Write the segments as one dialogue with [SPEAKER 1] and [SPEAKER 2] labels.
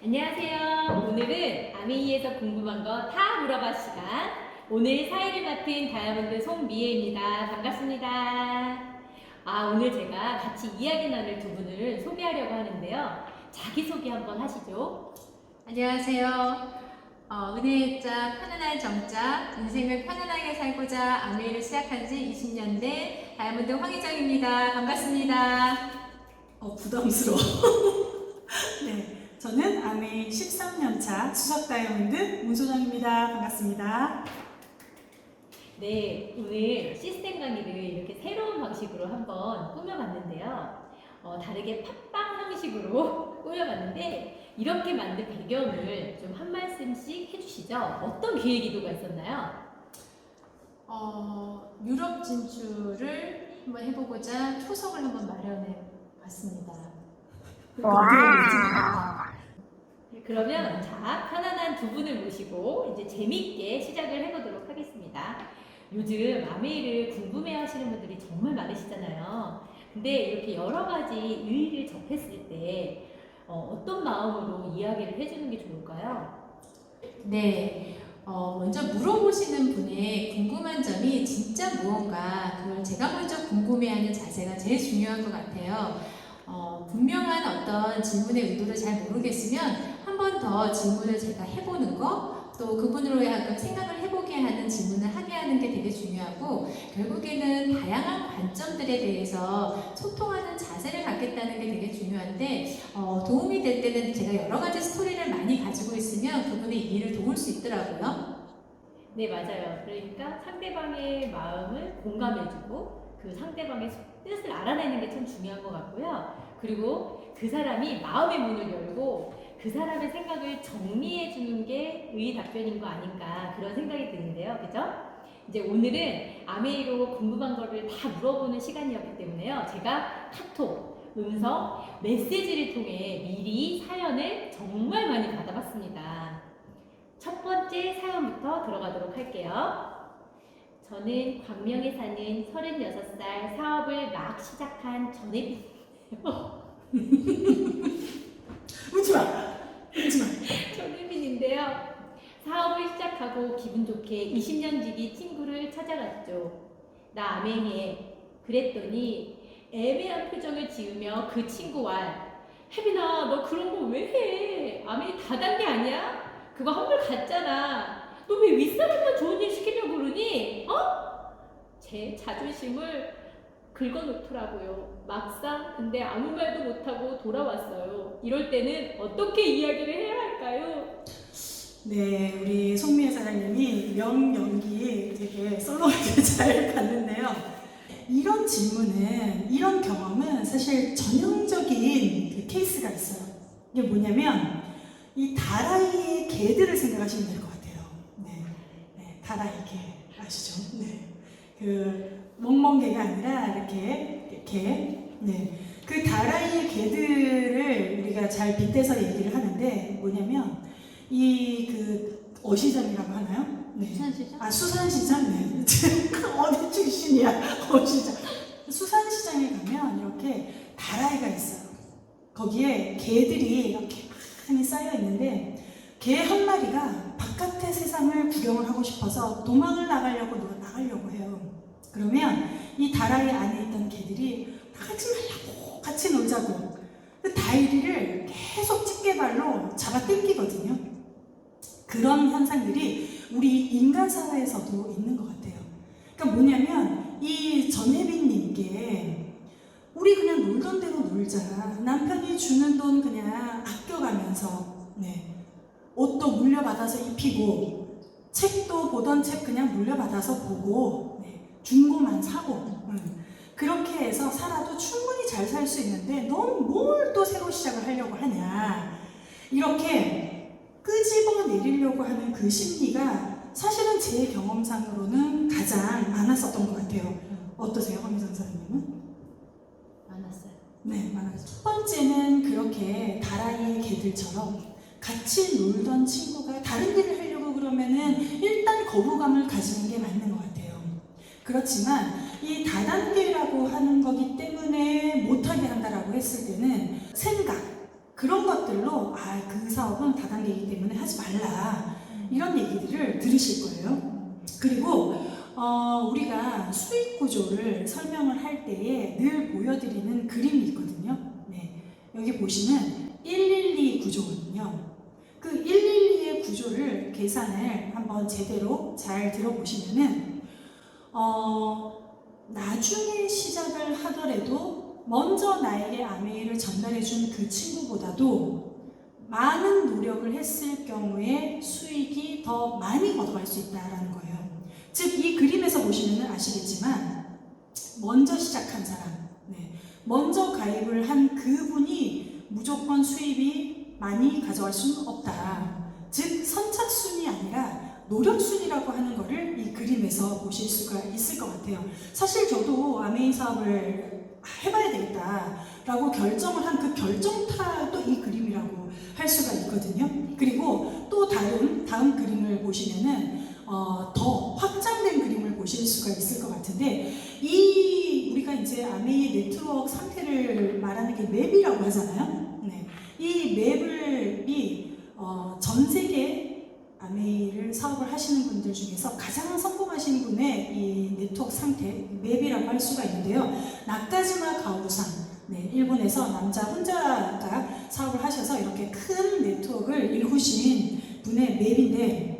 [SPEAKER 1] 안녕하세요. 오늘은 아메이에서 궁금한 거 다 물어봐 시간. 오늘 사회를 맡은 다이아몬드 송미애입니다. 반갑습니다. 오늘 제가 같이 이야기 나눌 두 분을 소개하려고 하는데요. 자기소개 한번 하시죠.
[SPEAKER 2] 안녕하세요. 은혜의 자 편안한 정자 인생을 편안하게 살고자 아메이를 시작한 지 20년 된 다이아몬드 황희정입니다. 반갑습니다.
[SPEAKER 3] 부담스러워. 네, 저는 아메이 13년차 수석 다이아몬드 문소정입니다. 반갑습니다.
[SPEAKER 1] 네, 오늘 시스템 강의를 이렇게 새로운 방식으로 한번 꾸며봤는데요. 다르게 팟빵 형식으로 꾸며봤는데 이렇게 만든 배경을 좀 한 말씀씩 해주시죠. 어떤 기획 의도가 있었나요?
[SPEAKER 2] 유럽 진출을 한번 해보고자 초석을 한번 마련해 봤습니다.
[SPEAKER 1] 네, 그러면 편안한 두 분을 모시고 이제 재미있게 시작을 해보도록 하겠습니다. 요즘 아메이를 궁금해하시는 분들이 정말 많으시잖아요. 근데 이렇게 여러 가지 의의를 접했을 때 어떤 마음으로 이야기를 해주는 게 좋을까요?
[SPEAKER 2] 네. 먼저 물어보시는 분의 궁금한 점이 진짜 무언가 그걸 제가 먼저 궁금해하는 자세가 제일 중요한 것 같아요. 분명한 어떤 질문의 의도를 잘 모르겠으면 한 번 더 질문을 제가 해보는 거, 또 그분으로 하여금 생각을 해보게 하는 질문을 하게 하는 게 되게 중요하고, 결국에는 다양한 관점들에 대해서 소통하는 자세를 갖겠다는 게 되게 중요한데, 도움이 될 때는 제가 여러 가지 스토리를 많이 가지고 있으면 그분의 이해를 도울 수 있더라고요.
[SPEAKER 1] 네, 맞아요. 그러니까 상대방의 마음을 공감해주고 그 상대방의 뜻을 알아내는 게 참 중요한 것 같고요. 그리고 그 사람이 마음의 문을 열고 그 사람의 생각을 정리해주는 게 의의 답변인 거 아닌가 그런 생각이 드는데요. 그죠? 이제 오늘은 아메이로 궁금한 거를 다 물어보는 시간이었기 때문에요. 제가 카톡, 음성, 메시지를 통해 미리 사연을 정말 많이 받아봤습니다. 첫 번째 사연부터 들어가도록 할게요. 저는 광명에 사는 36살 사업을 막 시작한 전혜빈인데요.
[SPEAKER 3] 웃지마! 웃지마!
[SPEAKER 1] 전혜빈인데요. 사업을 시작하고 기분 좋게 20년 지기 친구를 찾아갔죠. 나 아멘해. 그랬더니 애매한 표정을 지으며 그 친구와 혜빈아 너 그런 거 왜 해? 아멘이 다단계 아니야? 그거 한물 갔잖아. 너 왜 윗사람만 좋은 일 시키려고 그러니? 제 자존심을 긁어놓더라고요. 막상 근데 아무 말도 못하고 돌아왔어요. 이럴 때는 어떻게 이야기를 해야 할까요?
[SPEAKER 3] 네, 우리 송미애 사장님이 명연기 되게 썰렁하게 잘 봤는데요. 이런 질문은, 이런 경험은 사실 전형적인 그 케이스가 있어요. 이게 뭐냐면 이 다라이의 개들을 생각하시면 될 것 같아요. 네, 다라이 개 아시죠? 네, 그 멍멍개가 아니라 이렇게 개. 네, 그 다라이의 개들을 우리가 잘 빗대서 얘기를 하는데 뭐냐면 이 그 어시장이라고 하나요? 네.
[SPEAKER 2] 수산시장?
[SPEAKER 3] 수산시장? 네. 어디 출신이야? 어시장. 수산시장에 가면 이렇게 다라이가 있어요. 거기에 개들이 이렇게 많이 쌓여 있는데 개 한 마리가 바깥의 세상을 구경을 하고 싶어서 도망을 나가려고 해요. 그러면 이 다라이 안에 있던 개들이 다 같이 말라고 같이 놀자고 그 다이리를 계속 집게발로 잡아 당기거든요. 그런 현상들이 우리 인간 사회에서도 있는 것 같아요. 그러니까 뭐냐면 이 전혜빈님께 우리 그냥 놀던 대로 놀자. 남편이 주는 돈 그냥 아껴가면서 옷도 물려받아서 입히고 책도 보던 책 그냥 물려받아서 보고 중고만 사고 그렇게 해서 살아도 충분히 잘 살 수 있는데 넌 뭘 또 새로 시작을 하려고 하냐. 이렇게 끄집어 내리려고 하는 그 심리가 사실은 제 경험상으로는 가장 많았었던 것 같아요. 어떠세요, 황희정 사장님은?
[SPEAKER 2] 많았어요.
[SPEAKER 3] 네, 많았어요. 첫 번째는 그렇게 다라이의 개들처럼 같이 놀던 친구가 다른 일을 하려고 그러면은 일단 거부감을 가지는 게 맞는 것 같아요. 그렇지만 이 다단계라고 하는 거기 때문에 못하게 한다라고 했을 때는 생각, 그런 것들로 그 사업은 다단계이기 때문에 하지 말라 이런 얘기들을 들으실 거예요. 그리고 우리가 수익 구조를 설명을 할 때에 늘 보여드리는 그림이 있거든요. 네, 여기 보시면 112 구조거든요. 그 112의 구조를 계산을 한번 제대로 잘 들어보시면은 나중에 시작을 하더라도 먼저 나에게 아메이를 전달해준 그 친구보다도 많은 노력을 했을 경우에 수익이 더 많이 걷어갈 수 있다는 거예요. 즉, 이 그림에서 보시면 아시겠지만 먼저 시작한 사람, 먼저 가입을 한 그분이 무조건 수입이 많이 가져갈 수는 없다. 즉, 선착순이 아니라 노력순이라고 하는 것을 이 그림에서 보실 수가 있을 것 같아요. 사실 저도 아메이 사업을 해봐야 되겠다라고 결정을 한 그 결정타도 이 그림이라고 할 수가 있거든요. 그리고 또 다음 그림을 보시면은 더 확장된 그림을 보실 수가 있을 것 같은데, 우리가 이제 아메이 네트워크 상태를 말하는 게 맵이라고 하잖아요. 이 맵이 전 세계 아메이를 사업을 하시는 분들 중에서 가장 성공하신 분의 이 네트워크 상태, 맵이라고 할 수가 있는데요. 나카지마 가오루상, 일본에서 남자 혼자가 사업을 하셔서 이렇게 큰 네트워크를 이루신 분의 맵인데,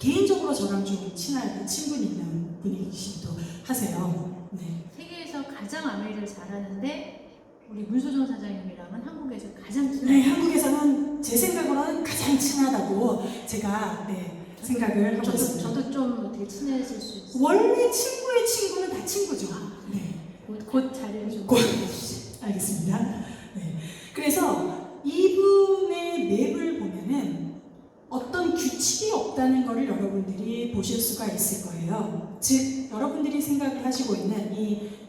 [SPEAKER 3] 개인적으로 저랑 좀 친한 친분이 있는 분이시기도 하세요.
[SPEAKER 1] 세계에서 가장 아메이를 잘하는데 우리 문소정 사장님이랑은 한국에서 가장
[SPEAKER 3] 네, 한국에서는 제 생각으로는 가장 친하다고 제가 생각을 하고 있습니다.
[SPEAKER 1] 저도 좀 어떻게 친해질 수 있어요.
[SPEAKER 3] 원래 친구의 친구는 다 친구죠.
[SPEAKER 1] 곧 자리를 좀
[SPEAKER 3] 알겠습니다. 그래서 이분의 맵을 보면은 어떤 규칙이 없다는 것을 여러분들이 보실 수가 있을 거예요. 즉, 여러분들이 생각을 하시고 있는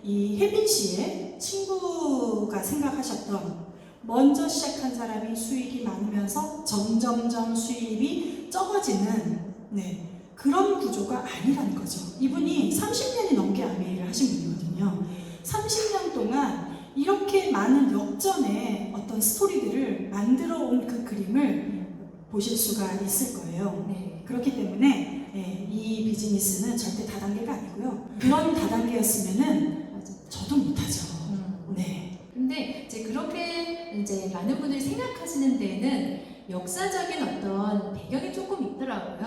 [SPEAKER 3] 이 혜빈 씨의 친구가 생각하셨던 먼저 시작한 사람이 수익이 많으면서 점점점 수입이 적어지는 그런 구조가 아니라는 거죠. 이분이 30년이 넘게 아메이를 하신 분이거든요. 30년 동안 이렇게 많은 역전의 어떤 스토리들을 만들어 온 그 그림을 보실 수가 있을 거예요. 그렇기 때문에 이 비즈니스는 절대 다단계가 아니고요. 그런 다단계였으면은 저도 못하죠.
[SPEAKER 2] 근데 이제 그렇게 이제 많은 분들이 생각하시는 데에는 역사적인 어떤 배경이 조금 있더라고요.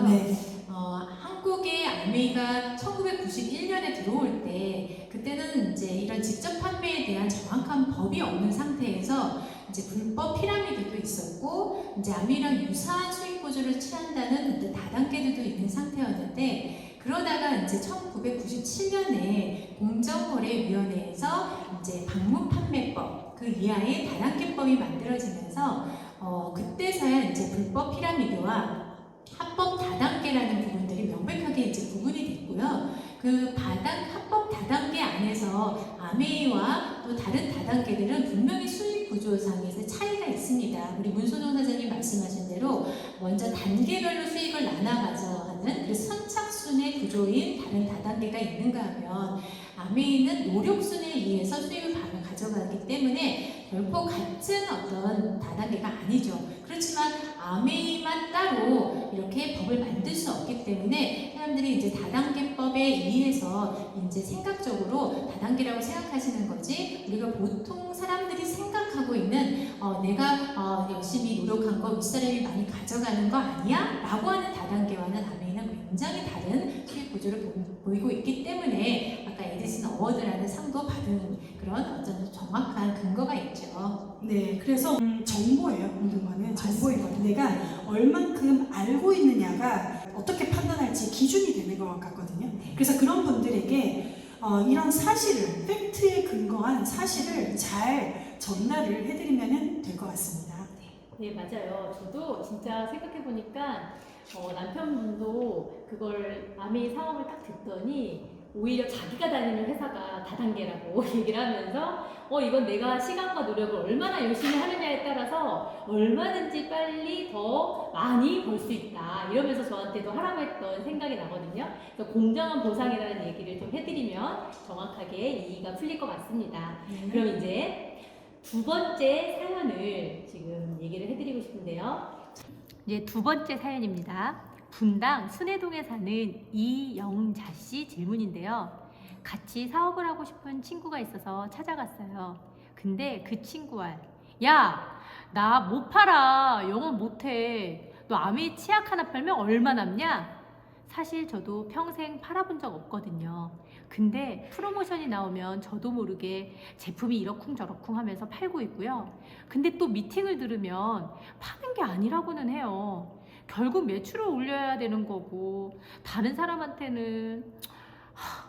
[SPEAKER 2] 한국의 아메이가 1991년에 들어올 때, 그때는 이제 이런 직접 판매에 대한 정확한 법이 없는 상태에서 이제 불법 피라미드도 있었고, 이제 아메이랑 유사한 수익 구조를 취한다는 그때 다단계들도 있는 상태였는데, 그러다가 이제 1997년에 공정거래위원회에서 이제 방문판매법, 그 이하의 다단계법이 만들어지면서 그때서야 이제 불법 피라미드와 합법 다단계라는 부분들이 명백하게 이제 구분이 됐고요. 그 합법 다단계 안에서 아메이와 또 다른 다단계들은 분명히 수익 구조상에서 차이가 있습니다. 우리 문소정 사장님 말씀하신 대로 먼저 단계별로 수익을 나눠가져 하는 그 선착순의 구조인 다른 다단계가 있는가 하면, 아메이는 노력순에 의해서 수익을 가져가기 때문에 결코 같은 어떤 다단계가 아니죠. 그렇지만 아메이만 따로 이렇게 법을 만들 수 없기 때문에 사람들이 이제 다단계법에 의해서 이제 생각적으로 다단계라고 생각하시는 거지, 우리가 보통 사람들이 생각하고 있는 내가 열심히 노력한 거 윗사람이 많이 가져가는 거 아니야? 라고 하는 다단계와는 아메이는 굉장히 다른 수익 구조를 보이고 있기 때문에 아까 에디슨 어워드라는 상도 받은 그런 어떤 정확한 근거가 있죠.
[SPEAKER 3] 그래서 정보예요. 모든 거는 정보이거든요. 내가 얼만큼 알고 있느냐가 어떻게 판단할지 기준이 되는 것 같거든요. 그래서 그런 분들에게 이런 사실을, 팩트에 근거한 사실을 잘 전달을 해드리면 될 것 같습니다.
[SPEAKER 1] 네, 맞아요. 저도 진짜 생각해보니까 남편분도 그걸 아메이 사업을 딱 듣더니 오히려 자기가 다니는 회사가 다단계라고 얘기를 하면서 이건 내가 시간과 노력을 얼마나 열심히 하느냐에 따라서 얼마든지 빨리 더 많이 벌 수 있다 이러면서 저한테도 하라고 했던 생각이 나거든요. 그래서 공정한 보상이라는 얘기를 좀 해드리면 정확하게 이해가 풀릴 것 같습니다. 그럼 이제 두 번째 사연을 지금 얘기를 해드리고 싶은데요. 이제 두 번째 사연입니다. 분당 순회동에 사는 이영자 씨 질문인데요. 같이 사업을 하고 싶은 친구가 있어서 찾아갔어요. 근데 그 친구와 야, 나 못 팔아. 영업 못해. 너 아메이 치약 하나 팔면 얼마 남냐? 사실 저도 평생 팔아본 적 없거든요. 근데 프로모션이 나오면 저도 모르게 제품이 이러쿵저러쿵 하면서 팔고 있고요. 근데 또 미팅을 들으면 파는 게 아니라고는 해요. 결국 매출을 올려야 되는 거고 다른 사람한테는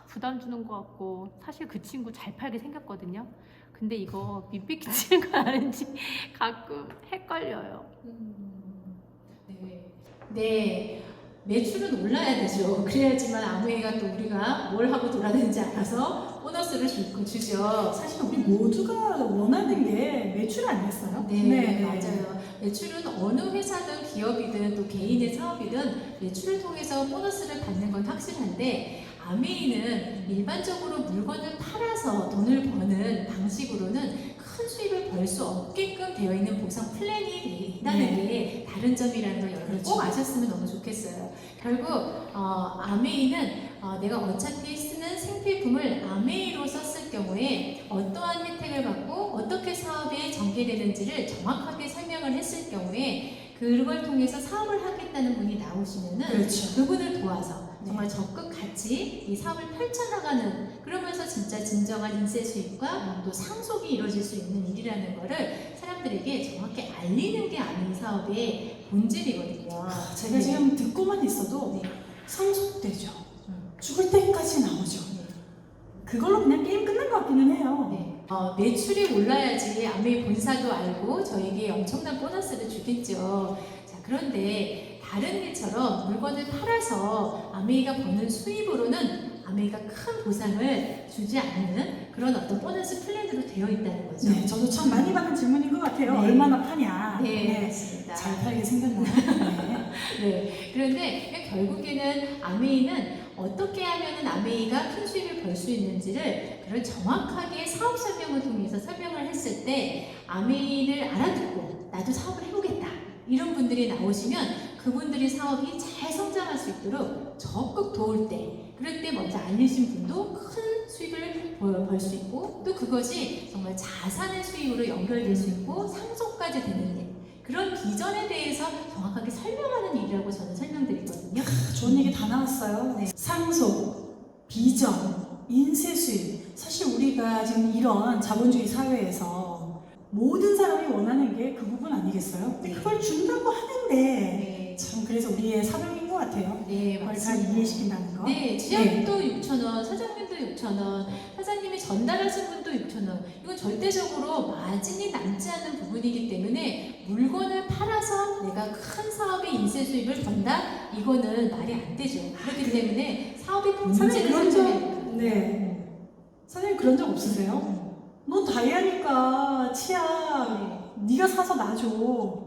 [SPEAKER 1] 부담 주는 것 같고 사실 그 친구 잘 팔게 생겼거든요. 근데 이거 민폐 끼치는 거 아닌지 가끔 헷갈려요.
[SPEAKER 2] 네. 네. 매출은 올라야 되죠. 그래야지만 아무에가 또 우리가 뭘 하고 돌아다니는지 알아서 보너스를 주죠.
[SPEAKER 3] 사실 우리 모두가 원하는 게 매출 아니었어요?
[SPEAKER 2] 네, 맞아요. 매출은 어느 회사든 기업이든 또 개인의 사업이든 매출을 통해서 보너스를 받는 건 확실한데 아메이는 일반적으로 물건을 팔아서 돈을 버는 방식으로는 큰 수입을 벌 수 없게끔 되어 있는 보상 플랜이 있다는 게 다른 점이라는 걸 여러분 꼭 아셨으면 너무 좋겠어요. 결국 아메이는 내가 어차피 쓰는 생필품을 아메이로 썼을 경우에 어떠한 혜택을 받고 어떻게 사업이 전개되는지를 정확하게 설명을 했을 경우에 그걸 통해서 사업을 하겠다는 분이 나오시면은
[SPEAKER 3] 그렇죠.
[SPEAKER 2] 그분을 도와서 정말 적극 같이 이 사업을 펼쳐나가는 그러면서 진짜 진정한 인세 수입과 또 상속이 이루어질 수 있는 일이라는 거를 사람들에게 정확히 알리는 게 아메이 사업의 본질이거든요.
[SPEAKER 3] 제가 지금 듣고만 있어도 상속되죠. 죽을 때까지 나오죠. 그걸로 그냥 게임 끝난 것 같기는 해요.
[SPEAKER 2] 네. 매출이 올라야지 아메이 본사도 알고 저에게 엄청난 보너스를 주겠죠. 자, 그런데 다른 일처럼 물건을 팔아서 아메이가 버는 수입으로는 아메이가 큰 보상을 주지 않는 그런 어떤 보너스 플랜으로 되어 있다는 거죠.
[SPEAKER 3] 네, 저도 참 많이 받는 질문인 것 같아요.
[SPEAKER 2] 네.
[SPEAKER 3] 얼마나 파냐?
[SPEAKER 2] 네, 맞습니다.
[SPEAKER 3] 잘 팔게 생겼나요? 네.
[SPEAKER 2] 네, 그런데 결국에는 아메이는 어떻게 하면 아메이가 큰 수익을 벌 수 있는지를 그걸 정확하게 사업 설명을 통해서 설명을 했을 때 아메이를 알아듣고 나도 사업을 해보겠다 이런 분들이 나오시면 그분들이 사업이 잘 성장할 수 있도록 적극 도울 때 그럴 때 먼저 알리신 분도 큰 수익을 벌 수 있고 또 그것이 정말 자산의 수익으로 연결될 수 있고 상속까지 되는 일 그런 비전에 대해서 정확하게 설명하는 일이라고 저는 설명드리거든요.
[SPEAKER 3] 좋은 얘기 다 나왔어요.
[SPEAKER 2] 네.
[SPEAKER 3] 상속, 비전, 인세 수입. 사실 우리가 지금 이런 자본주의 사회에서 모든 사람이 원하는 게 그 부분 아니겠어요? 근데 그걸 준다고 하는데
[SPEAKER 2] 네,
[SPEAKER 3] 참 그래서 우리의 사명인 것 같아요.
[SPEAKER 2] 네
[SPEAKER 3] 그걸 잘
[SPEAKER 2] 맞습니다.
[SPEAKER 3] 이해시킨다는 거.
[SPEAKER 2] 네, 지압도 6,000원, 사장님도 6,000원, 사장님이 전달하신 분도 6,000원. 이건 절대적으로 마진이 남지 않는 부분이기 때문에 물건을 팔아서 내가 큰 사업의 인세 수입을 번다? 이거는 말이 안 되죠. 그렇기 때문에 사업의 본질을
[SPEAKER 3] 사장님 그런
[SPEAKER 2] 설명해야
[SPEAKER 3] 적, 네. 사장님 그런 적 없으세요? 넌 다이아니까 치약 네가 사서 놔줘.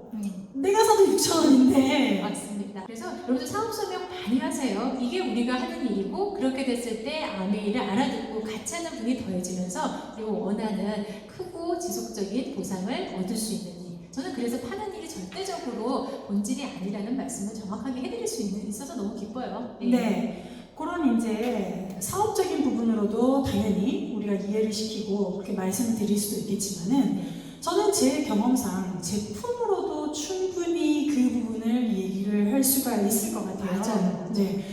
[SPEAKER 3] 내가 사도 6,000원인데.
[SPEAKER 2] 맞습니다. 그래서 여러분들 사업 설명 많이 하세요. 이게 우리가 하는 일이고 그렇게 됐을 때 아메이를 알아듣고 같이 하는 분이 더해지면서 우리가 원하는 크고 지속적인 보상을 얻을 수 있는 일. 저는 그래서 파는 일이 절대적으로 본질이 아니라는 말씀을 정확하게 해드릴 수 있어서 너무 기뻐요.
[SPEAKER 3] 네. 그런 이제 사업적인 부분으로도 당연히 우리가 이해를 시키고 그렇게 말씀을 드릴 수도 있겠지만은 저는 제 경험상 제품으로도 충분히 그 부분을 얘기를 할 수가 있을 것 같아요.
[SPEAKER 2] 맞아요.
[SPEAKER 3] 네.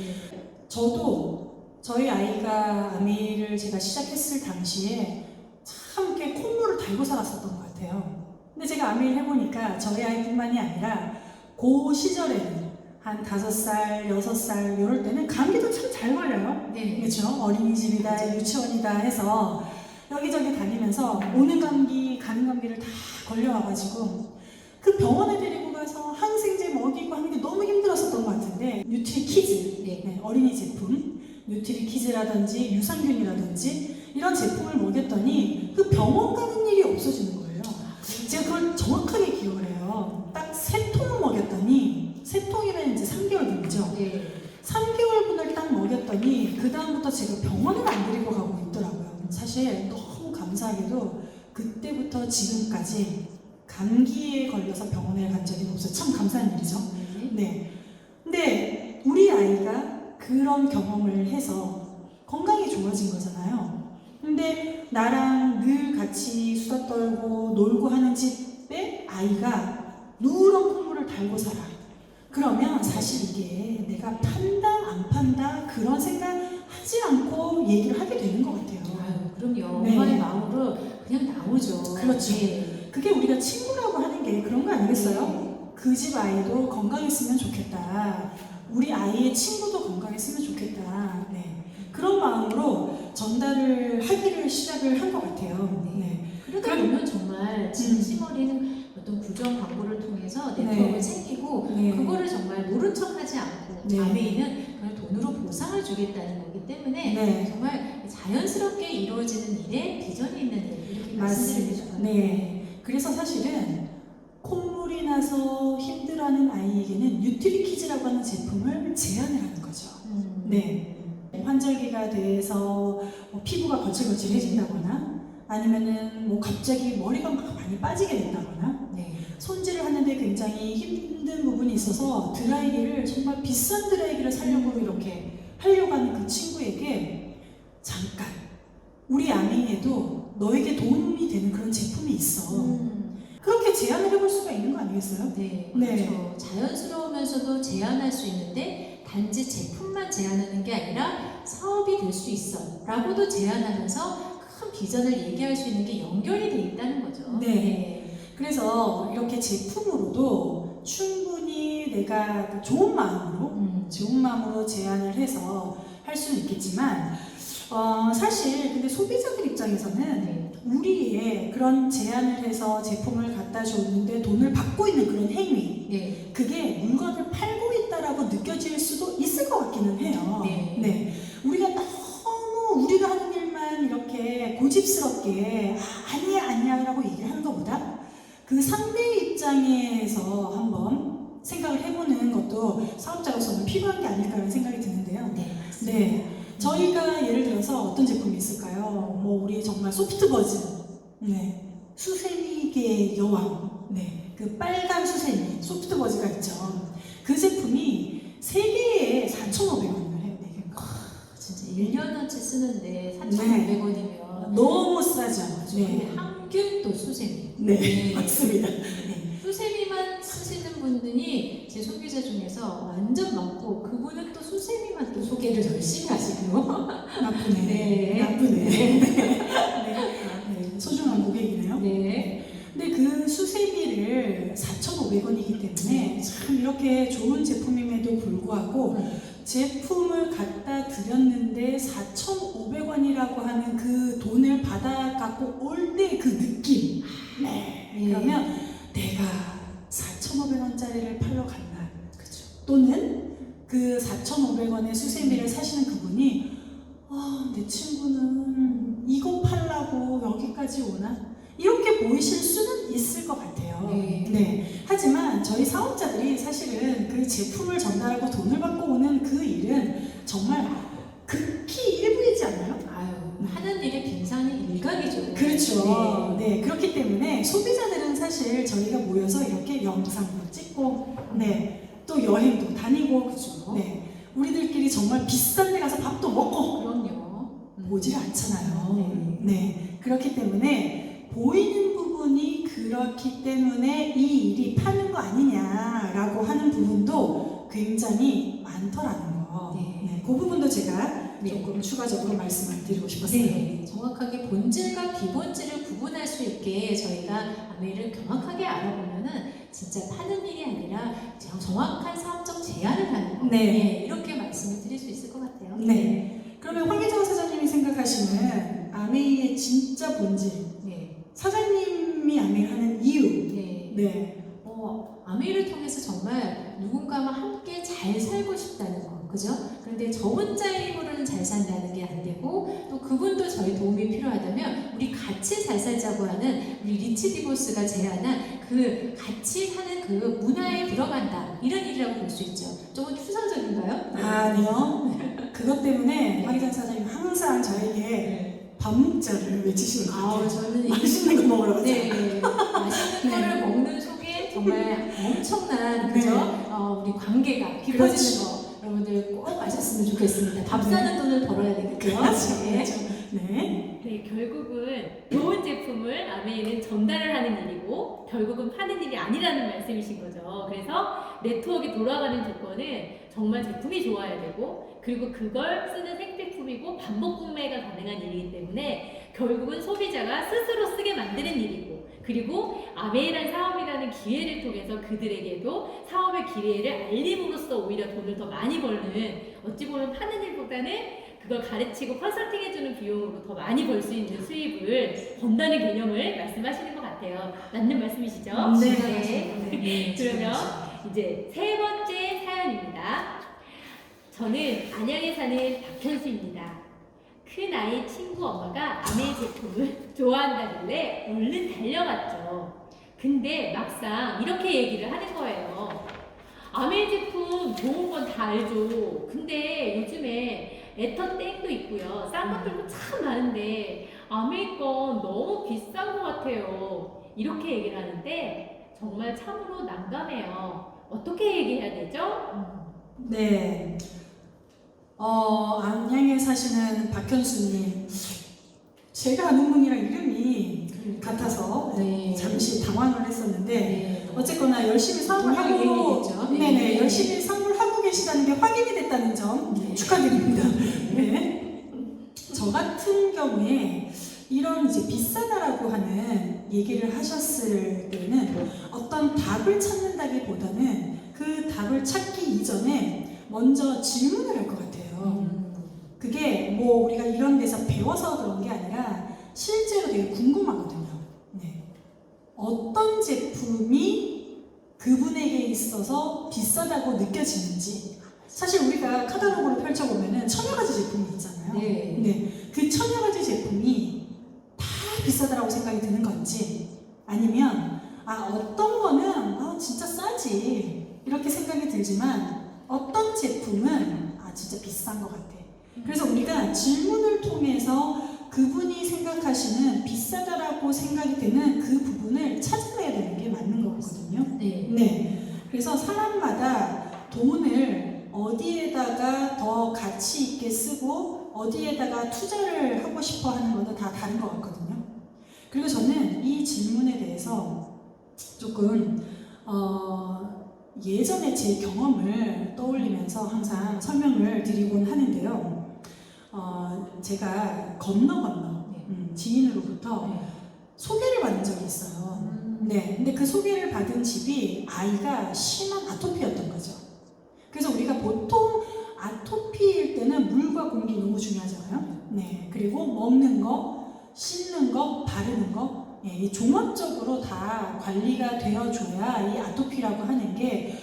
[SPEAKER 3] 저도 저희 아이가 아메이를 제가 시작했을 당시에 참 이렇게 콧물을 달고 살았었던 것 같아요. 근데 제가 아메이를 해보니까 저희 아이뿐만이 아니라 그 시절에는 한 5살, 6살 이럴 때는 감기도 참 잘 걸려요.
[SPEAKER 2] 네.
[SPEAKER 3] 그렇죠? 어린이집이다, 유치원이다 해서 여기저기 다니면서 오는 감기, 가는 감기를 다 걸려와가지고 그 병원에 데리고 가서 항생제 먹이고 하는 게 너무 힘들었었던 것 같은데 뉴트리 키즈,
[SPEAKER 2] 네.
[SPEAKER 3] 어린이 제품, 뉴트리 키즈라든지 유산균이라든지 이런 제품을 먹였더니 그 병원 가는 일이 없어지는 거예요. 제가 그걸 정확하게 기억을 해요. 딱 3통 먹였더니 3통이면 이제 3개월 분이죠.
[SPEAKER 2] 네.
[SPEAKER 3] 3개월 분을 딱 먹였더니 그 다음부터 제가 병원을 안 데리고 가고 있더라고요. 사실 너무 감사하게도 그때부터 지금까지 감기에 걸려서 병원에 간 적이 없어요. 참 감사한 일이죠. 네. 근데 우리 아이가 그런 경험을 해서 건강이 좋아진 거잖아요. 근데 나랑 늘 같이 수다 떨고 놀고 하는 집에 아이가 누런 콧물을 달고 살아. 그러면 사실 이게 내가 판다 안 판다 그런 생각 하지 않고 얘기를 하게 되는 것 같아요.
[SPEAKER 2] 아유, 그럼요.
[SPEAKER 3] 네.
[SPEAKER 2] 엄마의 마음으로 그냥 나오죠.
[SPEAKER 3] 그렇죠.
[SPEAKER 2] 네.
[SPEAKER 3] 그게 우리가 친구라고 하는 게 그런 거 아니겠어요? 그 집 아이도 건강했으면 좋겠다. 우리 아이의 친구도 건강했으면 좋겠다. 네. 그런 마음으로 전달을 하기를 시작을 한 것 같아요. 네.
[SPEAKER 2] 그러다 보면 정말 진심 어린 어떤 구정 광고를 통해서 네트워크를 챙기고
[SPEAKER 3] 네.
[SPEAKER 2] 그거를 정말 모른 척하지 않고
[SPEAKER 3] 네.
[SPEAKER 2] 아메이는 그걸 돈으로 보상을 주겠다는 거기 때문에
[SPEAKER 3] 네.
[SPEAKER 2] 정말 자연스럽게 이루어지는 일에 비전이 있는 일 이렇게 말씀드리고 싶어요.
[SPEAKER 3] 네. 그래서 사실은 콧물이 나서 힘들어하는 아이에게는 뉴트리키즈라고 하는 제품을 제안을 하는 거죠. 네. 환절기가 돼서 뭐 피부가 거칠거칠해진다거나 아니면은 뭐 갑자기 머리가 막 많이 빠지게 된다거나
[SPEAKER 2] 네.
[SPEAKER 3] 손질을 하는데 굉장히 힘든 부분이 있어서 드라이기를 정말 비싼 드라이기를 사려고 이렇게 하려고 하는 그 친구에게 잠깐 우리 아미에도 너에게 도움이 되는 그런 제품이 있어. 그렇게 제안을 해볼 수가 있는 거 아니겠어요?
[SPEAKER 2] 네,
[SPEAKER 3] 네.
[SPEAKER 2] 그렇죠. 자연스러우면서도 제안할 수 있는데 단지 제품만 제안하는 게 아니라 사업이 될 수 있어 라고도 제안하면서 큰 비전을 얘기할 수 있는 게 연결이 돼 있다는 거죠.
[SPEAKER 3] 네. 그래서 이렇게 제품으로도 충분히 내가 그 좋은 마음으로 제안을 해서 할 수는 있겠지만 사실 근데 소비자들 입장에서는
[SPEAKER 2] 네.
[SPEAKER 3] 우리의 그런 제안을 해서 제품을 갖다 줬는데 돈을 받고 있는 그런 행위
[SPEAKER 2] 네.
[SPEAKER 3] 그게 물건을 팔고 있다라고 느껴질 수도 있을 것 같기는 해요.
[SPEAKER 2] 네.
[SPEAKER 3] 우리가 너무 우리가 하는 일만 이렇게 고집스럽게 아니야라고 얘기를 하는 것보다 그 상대의 입장에서 한번 생각을 해보는 것도 사업자로서는 필요한 게 아닐까라는 생각이 드는데요.
[SPEAKER 2] 네.
[SPEAKER 3] 네. 저희가 예를 들어서 어떤 제품이 있을까요? 뭐 우리 정말 소프트버즈, 네, 수세미계의 여왕, 네, 그 빨간 수세미 소프트버즈가 있죠. 그 제품이 3개에 4,500원을 해요. 4개가.
[SPEAKER 2] 진짜 1년어치 쓰는데 4,500원이면
[SPEAKER 3] 너무 싸죠.
[SPEAKER 2] 근데 항균 또 수세미.
[SPEAKER 3] 네, 맞습니다.
[SPEAKER 2] 수세미만 쓰시는 분들이 제 소비자 중에서 완전 많고 그분은 또 수세미만 또 소개를 열심히 하시고
[SPEAKER 3] 나쁘네.
[SPEAKER 2] 네.
[SPEAKER 3] 나쁘네. 네, 소중한 고객이네요.
[SPEAKER 2] 네.
[SPEAKER 3] 근데 그 수세미를 4,500원이기 때문에 참 이렇게 좋은 제품임에도 불구하고 제품을 갖다 드렸는데 4,500원이라고 하는 그 돈을 받아 갖고 올 때 그 느낌. 네. 그러면 내가 4,500원짜리를 팔러 갔나?
[SPEAKER 2] 그렇죠.
[SPEAKER 3] 또는 그 4,500원의 수세미를 사시는 그분이 내 친구는 이거 팔라고 여기까지 오나? 이렇게 보이실 수는 있을 것 같아요.
[SPEAKER 2] 네.
[SPEAKER 3] 하지만 저희 사업자들이 사실은 그 제품을 전달하고 돈을 받고 오는 그 일은 정말 극히 일부이지 않나요?
[SPEAKER 2] 하는 일의 빙산이 일각이죠.
[SPEAKER 3] 그렇죠. 네. 그렇기 때문에 소비자들은 사실 저희가 모여서 이렇게 영상도 찍고, 또 여행도 다니고,
[SPEAKER 2] 그렇죠.
[SPEAKER 3] 우리들끼리 정말 비싼 데 가서 밥도 먹고,
[SPEAKER 2] 그럼요.
[SPEAKER 3] 보질 않잖아요. 그렇기 때문에 보이는 부분이 그렇기 때문에 이 일이 파는 거 아니냐라고 하는 부분도 굉장히 많더라는 거. 그 부분도 제가 조금 추가적으로 말씀을 드리고 싶었어요.
[SPEAKER 2] 네, 정확하게 본질과 비본질을 구분할 수 있게 저희가 아메이를 정확하게 알아보면은 진짜 파는 일이 아니라 정확한 사업적 제안을 하는 거. 이렇게 말씀을 드릴 수 있을 것 같아요.
[SPEAKER 3] 그러면 황혜정 사장님이 생각하시는 아메이의 진짜 본질, 사장님이 아메이를 하는 이유.
[SPEAKER 2] 아메이를 통해서 정말 누군가와 함께 잘 살고 싶다는 거, 그죠? 그런데 저 혼자의 힘으로는 잘 산다는 게 안 되고 또 그분도 저희 도움이 필요하다면 우리 같이 잘 살자고 하는 우리 리치 디보스가 제안한 그 같이 사는 그 문화에 들어간다 이런 일이라고 볼 수 있죠. 조금 추상적인가요?
[SPEAKER 3] 아니요. 그것 때문에 황희정 사장님 항상 저에게 밥묵자를 외치시는 것 같아요.
[SPEAKER 2] 저는
[SPEAKER 3] 맛있는 거 먹으러 가자.
[SPEAKER 2] 네, 맛있는 거를 먹는 속에 정말 엄청난
[SPEAKER 3] 네.
[SPEAKER 2] 우리 관계가 깊어지는 거 여러분들 꼭 아셨으면 좋겠습니다. 밥 사는 돈을 벌어야 되겠고요.
[SPEAKER 3] 그렇죠.
[SPEAKER 2] 네.
[SPEAKER 3] 그렇죠. 네.
[SPEAKER 1] 네, 결국은 좋은 제품을 아메이는 전달을 하는 일이고 결국은 파는 일이 아니라는 말씀이신 거죠. 그래서 네트워크가 돌아가는 조건은 정말 제품이 좋아야 되고 그리고 그걸 쓰는 생필품이고 반복 구매가 가능한 일이기 때문에 결국은 소비자가 스스로 쓰게 만드는 일이고 그리고 아메이란 사업이라는 기회를 통해서 그들에게도 사업의 기회를 알림으로써 오히려 돈을 더 많이 벌는 어찌 보면 파는 일보다는 그걸 가르치고 컨설팅해주는 비용으로 더 많이 벌 수 있는 수입을 번다는 개념을 말씀하시는 것 같아요. 맞는 말씀이시죠?
[SPEAKER 2] 네.
[SPEAKER 1] 그러면 이제 세 번째 사연입니다. 저는 안양에 사는 박현수입니다. 큰아이 친구 엄마가 아메이 제품을 좋아한다길래 얼른 달려갔죠. 근데 막상 이렇게 얘기를 하는 거예요. 아메이 제품 좋은 건 다 알죠. 근데 요즘에 에터땡도 있고요. 싼 것들도 참 많은데 아메이 건 너무 비싼 것 같아요. 이렇게 얘기를 하는데 정말 참으로 난감해요. 어떻게 얘기해야 되죠?
[SPEAKER 3] 네. 안양에 사시는 박현수님. 제가 아는 분이랑 이름이 같아서
[SPEAKER 2] 네.
[SPEAKER 3] 잠시 당황을 했었는데
[SPEAKER 2] 네.
[SPEAKER 3] 어쨌거나 열심히 사업을
[SPEAKER 2] 동료
[SPEAKER 3] 하고
[SPEAKER 2] 얘기겠죠.
[SPEAKER 3] 네네
[SPEAKER 2] 네.
[SPEAKER 3] 열심히 사업을 하고 계시다는 게 확인이 됐다는 점
[SPEAKER 2] 네.
[SPEAKER 3] 축하드립니다. 네. 저 같은 경우에 이런 이제 비싸다라고 하는 얘기를 하셨을 때는 어떤 답을 찾는다기보다는 그 답을 찾기 이전에 먼저 질문을 할 것 같아요. 그게 뭐 우리가 이런 데서 배워서 그런 게 아니라 실제로 되게 궁금하거든요. 네. 어떤 제품이 그분에게 있어서 비싸다고 느껴지는지. 사실 우리가 카탈로그를 펼쳐보면은 천여 가지 제품이 있잖아요.
[SPEAKER 2] 네.
[SPEAKER 3] 네. 그 천여 가지 제품이 다 비싸다라고 생각이 드는 건지 아니면 어떤 거는 진짜 싸지 이렇게 생각이 들지만 어떤 제품은 진짜 비싼 것 같아. 그래서 우리가 질문을 통해서 그분이 생각하시는 비싸다라고 생각이 되는 그 부분을 찾아내야 되는 게 맞는 거거든요.
[SPEAKER 2] 네.
[SPEAKER 3] 네. 그래서 사람마다 돈을 어디에다가 더 가치 있게 쓰고 어디에다가 투자를 하고 싶어 하는 거는 다 다른 것 같거든요. 그리고 저는 이 질문에 대해서 조금 예전에 제 경험을 떠올리면서 항상 설명을 드리곤 하는데요. 제가 건너 지인으로부터 소개를 받은 적이 있어요. 네, 근데 그 소개를 받은 집이 아이가 심한 아토피였던 거죠. 그래서 우리가 보통 아토피일 때는 물과 공기 너무 중요하잖아요. 네, 그리고 먹는 거, 씻는 거, 바르는 거, 이 종합적으로 다 관리가 되어줘야 이 아토피라고 하는 게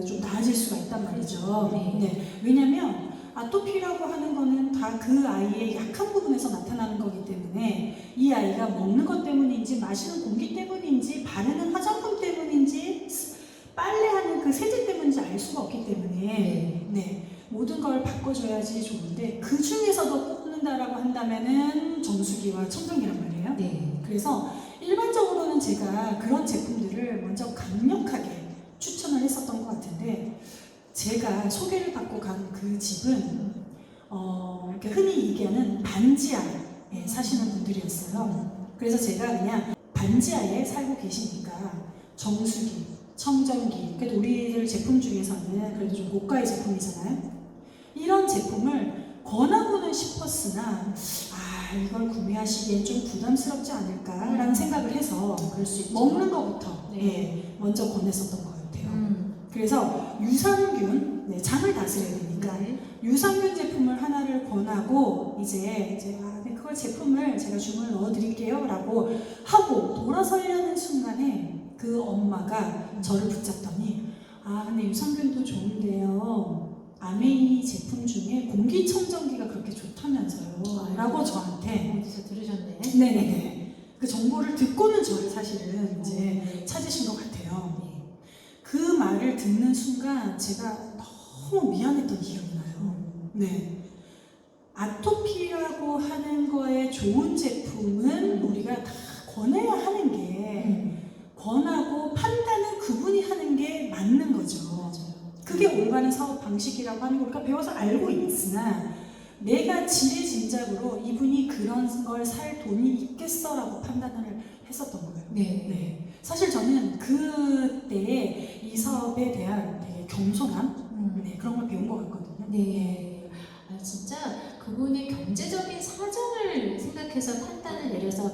[SPEAKER 3] 좀 나아질 수가 있단 말이죠. 네, 왜냐면 아토피라고 하는 거는 다 그 아이의 약한 부분에서 나타나는 거기 때문에 이 아이가 먹는 것 때문인지 마시는 공기 때문인지 바르는 화장품 때문인지 빨래하는 그 세제 때문인지 알 수가 없기 때문에 네, 모든 걸 바꿔줘야지 좋은데 그 중에서도 꼽는다라고 한다면은 정수기와 청정기란 말이에요.
[SPEAKER 2] 네.
[SPEAKER 3] 그래서 일반적으로는 제가 그런 제품들을 먼저 강력하게 추천을 했었던 것 같은데 제가 소개를 받고 간 그 집은 이렇게 흔히 얘기하는 반지하에 사시는 분들이었어요. 그래서 제가 그냥 반지하에 살고 계시니까 정수기, 청정기, 그래도 우리들 제품 중에서는 그래도 좀 고가의 제품이잖아요. 이런 제품을 권하고는 싶었으나 이걸 구매하시기엔 좀 부담스럽지 않을까라는 생각을 해서
[SPEAKER 2] 그럴 수 있죠.
[SPEAKER 3] 먹는 것부터
[SPEAKER 2] 네.
[SPEAKER 3] 먼저 권했었던 것 같아요. 그래서 유산균, 장을 다스려야 되니까 유산균 제품을 하나를 권하고 이제 그걸 제품을 제가 주문을 넣어드릴게요 라고 하고 돌아서려는 순간에 그 엄마가 저를 붙잡더니 근데 유산균도 좋은데요 아메이 제품 중에 공기청정기가 그렇게 좋다면서요 라고 저한테
[SPEAKER 2] 어디서 들으셨네.
[SPEAKER 3] 네네네 그 정보를 듣고는 저를 사실은 이제 찾으신 것 같아요. 그 말을 듣는 순간 제가 너무 미안했던 기억이 나요. 네. 아토피라고 하는 거에 좋은 제품은 우리가 다 권해야 하는 게 권하고 판단은 그분이 하는 게 맞는 거죠. 그게 올바른 사업 방식이라고 하는 걸 우리가 배워서 알고 있으나 내가 지레짐작으로 이분이 그런 걸 살 돈이 있겠어라고 판단을 했었던 거예요.
[SPEAKER 2] 네.
[SPEAKER 3] 사실 저는 그때 이 사업에 대한 되게 겸손함 그런 걸 배운 것 같거든요.
[SPEAKER 2] 네. 아, 진짜 그분이 경제적인 사정을 생각해서 판단을 내려서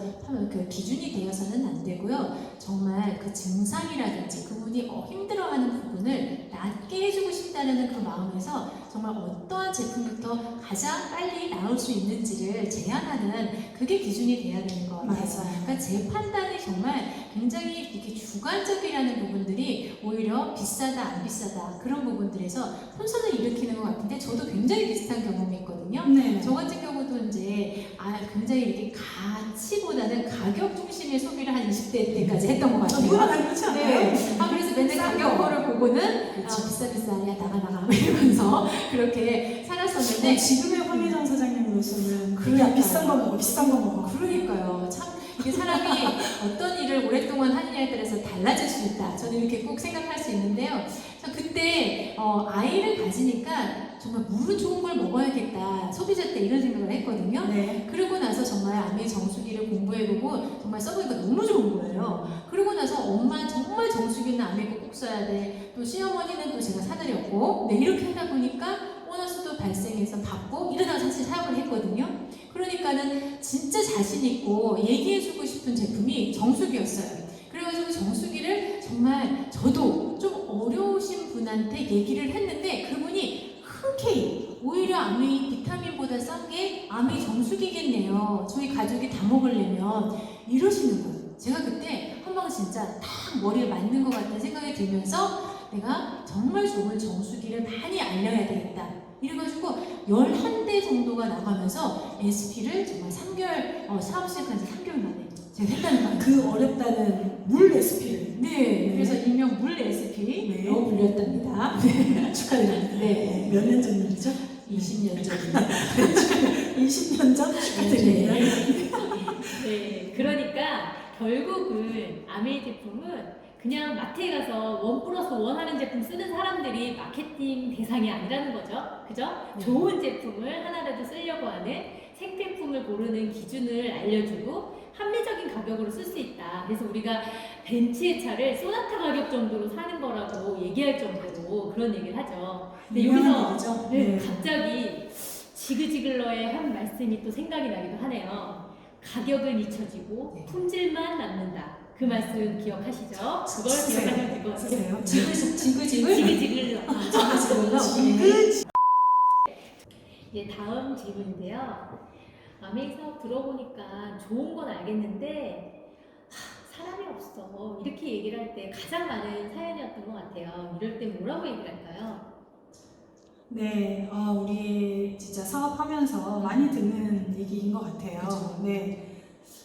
[SPEAKER 2] 그 기준이 되어서는 안 되고요. 정말 그 증상이라든지 그분이 힘들어하는 부분을 낫게 해주고 싶다는 그 마음에서 정말 어떠한 제품부터 가장 빨리 나올 수 있는지를 제안하는 그게 기준이 돼야 되는 것 같아요.
[SPEAKER 3] 맞아요.
[SPEAKER 2] 그러니까 제 판단이 정말 굉장히 이렇게 주관적이라는 부분들이 오히려 비싸다 안 비싸다 그런 부분들에서 혼선을 일으키는 것 같은데 저도 굉장히 비슷한 경험이 있거든요.
[SPEAKER 3] 네.
[SPEAKER 2] 저 같은 경우도 이제 굉장히 이렇게 가치보다는 가격 중심의 소비를 한 20대 때까지 했던 것 같아요.
[SPEAKER 3] 누구나 다 그렇지 않아요?
[SPEAKER 2] 네. 그래서 맨날
[SPEAKER 3] 싼
[SPEAKER 2] 가격
[SPEAKER 3] 거.
[SPEAKER 2] 거를 보고는
[SPEAKER 3] 그렇죠.
[SPEAKER 2] 비싸 아니야 나가 이러면서 그렇게 살았었는데
[SPEAKER 3] 지금의 황혜정 사장님으로서는
[SPEAKER 2] 그러니까요.
[SPEAKER 3] 그냥 비싼 거 먹어, 비싼 거 먹어.
[SPEAKER 2] 그러니까요. 참 이게 사람이 어떤 일을 오랫동안 하느냐에 따라서 달라질 수 있다. 저는 이렇게 꼭 생각할 수 있는데요. 그때 아이를 가지니까 정말 물은 좋은 걸 먹어야겠다. 소비자 때 이런 생각을 했거든요.
[SPEAKER 3] 네.
[SPEAKER 2] 그러고 나서 정말 아미 정수기를 공부해보고 정말 써보니까 너무 좋은 거예요. 그러고 나서 엄마 정말 정수기는 아미 꼭 써야 돼. 또 시어머니는 또 제가 사드렸고 이렇게 하다 보니까 보너스도 발생해서 받고 이러다가 사실 사용을 했거든요. 그러니까는 진짜 자신 있고 얘기해주고 싶은 제품이 정수기였어요. 그래가지고 정수기를 정말 저도 좀 어려우신 분한테 얘기를 했는데 그분이 흔쾌히 오히려 아미 비타민보다 싼 게 아미 정수기겠네요. 저희 가족이 다 먹으려면 이러시는 거예요. 제가 그때 한 방 진짜 딱 머리를 맞는 것 같다는 생각이 들면서 내가 정말 좋은 정수기를 많이 알려야 되겠다. 이래가지고 11대 정도가 나가면서 SP를 정말 3개월, 사업 시작한 지 3개월 만에 제가 했다는 거예요.
[SPEAKER 3] 그 어렵다는 물 레시피를
[SPEAKER 2] 네, 그래서 일명 물 SP로 불렸답니다.
[SPEAKER 3] 축하드립니다.
[SPEAKER 2] 네.
[SPEAKER 3] 몇 년 전 일이죠?
[SPEAKER 2] 20년 전입니다.
[SPEAKER 3] 20년 전 축하드립니다.
[SPEAKER 1] 네, 그러니까 결국은 아메이 제품은 그냥 마트에 가서 1+1 하는 제품 쓰는 사람들이 마케팅 대상이 아니라는 거죠. 그죠? 좋은 제품을 하나라도 쓰려고 하는 생필품을 고르는 기준을 알려주고 합리적인 가격으로 쓸 수 있다. 그래서 우리가 벤츠의 차를 소나타 가격 정도로 사는 거라고 얘기할 정도로 그런 얘기를 하죠. 근데
[SPEAKER 3] 유명한
[SPEAKER 1] 여기서
[SPEAKER 3] 얘기죠.
[SPEAKER 1] 갑자기 지그지글러의 한 말씀이 또 생각이 나기도 하네요. 가격은 잊혀지고 품질만 남는다. 그 말씀 기억하시죠? 그걸 기억하시면 될 것 같아요.
[SPEAKER 3] 쓰세요.
[SPEAKER 2] 지그지글?
[SPEAKER 1] 지그지글러.
[SPEAKER 2] 지그지글러?
[SPEAKER 1] 이제 다음 질문인데요. 아메이 사업 들어보니까 좋은 건 알겠는데 사람이 없어. 이렇게 얘기를 할 때 가장 많은 사연이었던 것 같아요. 이럴 때 뭐라고 얘기를 할까요?
[SPEAKER 3] 네, 우리 진짜 사업하면서 많이 듣는 얘기인 것 같아요.
[SPEAKER 2] 그렇죠.
[SPEAKER 3] 네.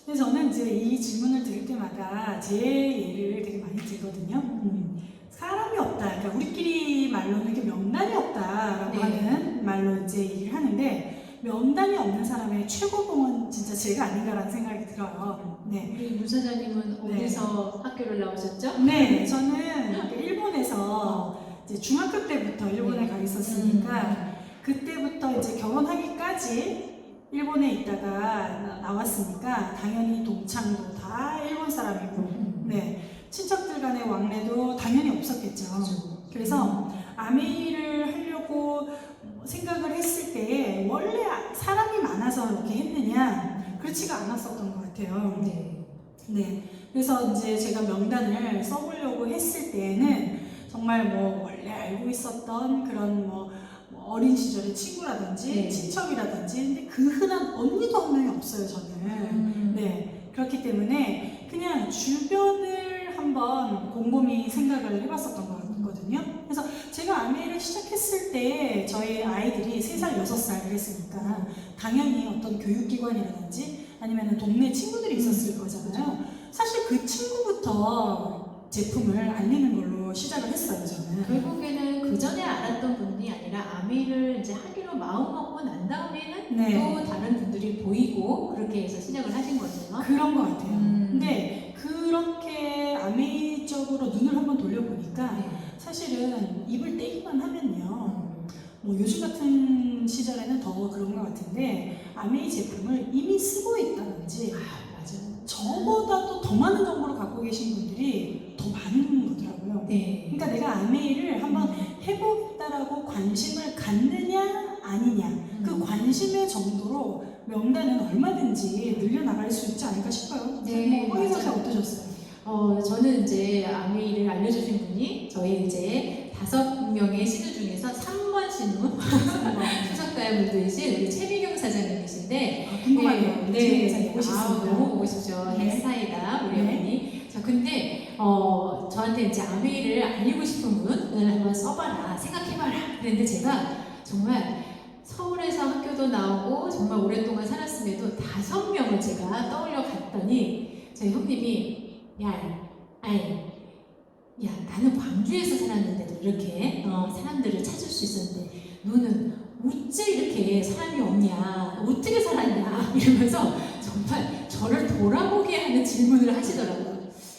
[SPEAKER 3] 근데 저는 이제 이 질문을 들을 때마다 제 예를 되게 많이 들거든요. 사람이 없다. 그러니까 우리끼리 말로는 이렇게 명단이 없다라고
[SPEAKER 2] 네.
[SPEAKER 3] 하는 말로 이제 얘기를 하는데 명단이 없는 사람의 최고봉은 진짜 제가 아닌가라는 생각이 들어요. 네.
[SPEAKER 2] 우리 문 사장님은
[SPEAKER 3] 네.
[SPEAKER 2] 어디서 학교를 나오셨죠?
[SPEAKER 3] 네, 저는 일본에서 이제 중학교 때부터 일본에 가 있었으니까 그때부터 이제 결혼하기까지 일본에 있다가 나왔으니까 당연히 동창도 다 일본 사람이고, 네, 친척들 간의 왕래도 당연히 없었겠죠. 그래서 아메이를 하려고 생각을 했을 때 원래 사람이 많아서 이렇게 했느냐 그렇지가 않았었던 것 같아요. 네. 그래서 이제 제가 명단을 써보려고 했을 때에는 정말 뭐 원래 알고 있었던 그런 뭐 어린 시절의 친구라든지
[SPEAKER 2] 네.
[SPEAKER 3] 친척이라든지 근데 그 흔한 언니도 한 명이 없어요 저는. 네. 그렇기 때문에 그냥 주변을 한번 곰곰이 생각을 해봤었던 것 같거든요. 그래서 제가 아메이를 시작했을 때 저희 아이들이 3살, 6살 그랬으니까 당연히 어떤 교육기관이라든지 아니면 동네 친구들이 있었을 거잖아요. 사실 그 친구부터 제품을 알리는 걸로 시작을 했어요, 저는.
[SPEAKER 2] 결국에는 그 전에 알았던 분이 아니라 아미를 이제 하기로 마음 먹고 난 다음에는
[SPEAKER 3] 네.
[SPEAKER 2] 또 다른 분들이 보이고 그렇게 해서 시작을 하신 거네요.
[SPEAKER 3] 그런 것 같아요.
[SPEAKER 2] 음.
[SPEAKER 3] 근데 그렇게 아메이적으로 눈을 한번 돌려보니까
[SPEAKER 2] 네.
[SPEAKER 3] 사실은 입을 떼기만 하면요.
[SPEAKER 2] 음.
[SPEAKER 3] 뭐 요즘 같은 시절에는 더 그런 것 같은데 아메이 제품을 이미 쓰고 있다든지
[SPEAKER 2] 맞아요.
[SPEAKER 3] 저보다 또 더 많은 정보를 갖고 계신 분들이 더 많은 거더라고요.
[SPEAKER 2] 네.
[SPEAKER 3] 그러니까 내가 아메이를 한번 해보겠다라고 관심을 갖느냐 아니냐 그 관심의 정도로 명단은 얼마든지 늘려나갈 수 있지 않을까 싶어요.
[SPEAKER 2] 네,
[SPEAKER 3] 황희 선생
[SPEAKER 2] 맞아요.
[SPEAKER 3] 어떠셨어요?
[SPEAKER 2] 저는 이제 아메이를 알려주신 분이 저희 이제 5명의 신우 중에서 3번 신우 수석가야분들이신 우리 최미경 사장님이신데
[SPEAKER 3] 궁금하네요.
[SPEAKER 2] 네,
[SPEAKER 3] 보고 싶습니다.
[SPEAKER 2] 너무 보고 싶죠.
[SPEAKER 3] 네.
[SPEAKER 2] 헬스타이다 우리
[SPEAKER 3] 네.
[SPEAKER 2] 어머니. 자, 근데 저한테 이제 아메이를 알리고 싶은 분을 한번 써봐라, 생각해봐라. 그랬는데 제가 정말 서울에서 학교도 나오고 정말 오랫동안 살았음에도 5명을 제가 떠올려 갔더니 저희 형님이 야, 나는 광주에서 살았는데도 이렇게 사람들을 찾을 수 있었는데 너는 어찌 이렇게 사람이 없냐, 어떻게 살았냐 이러면서 정말 저를 돌아보게 하는 질문을 하시더라고요.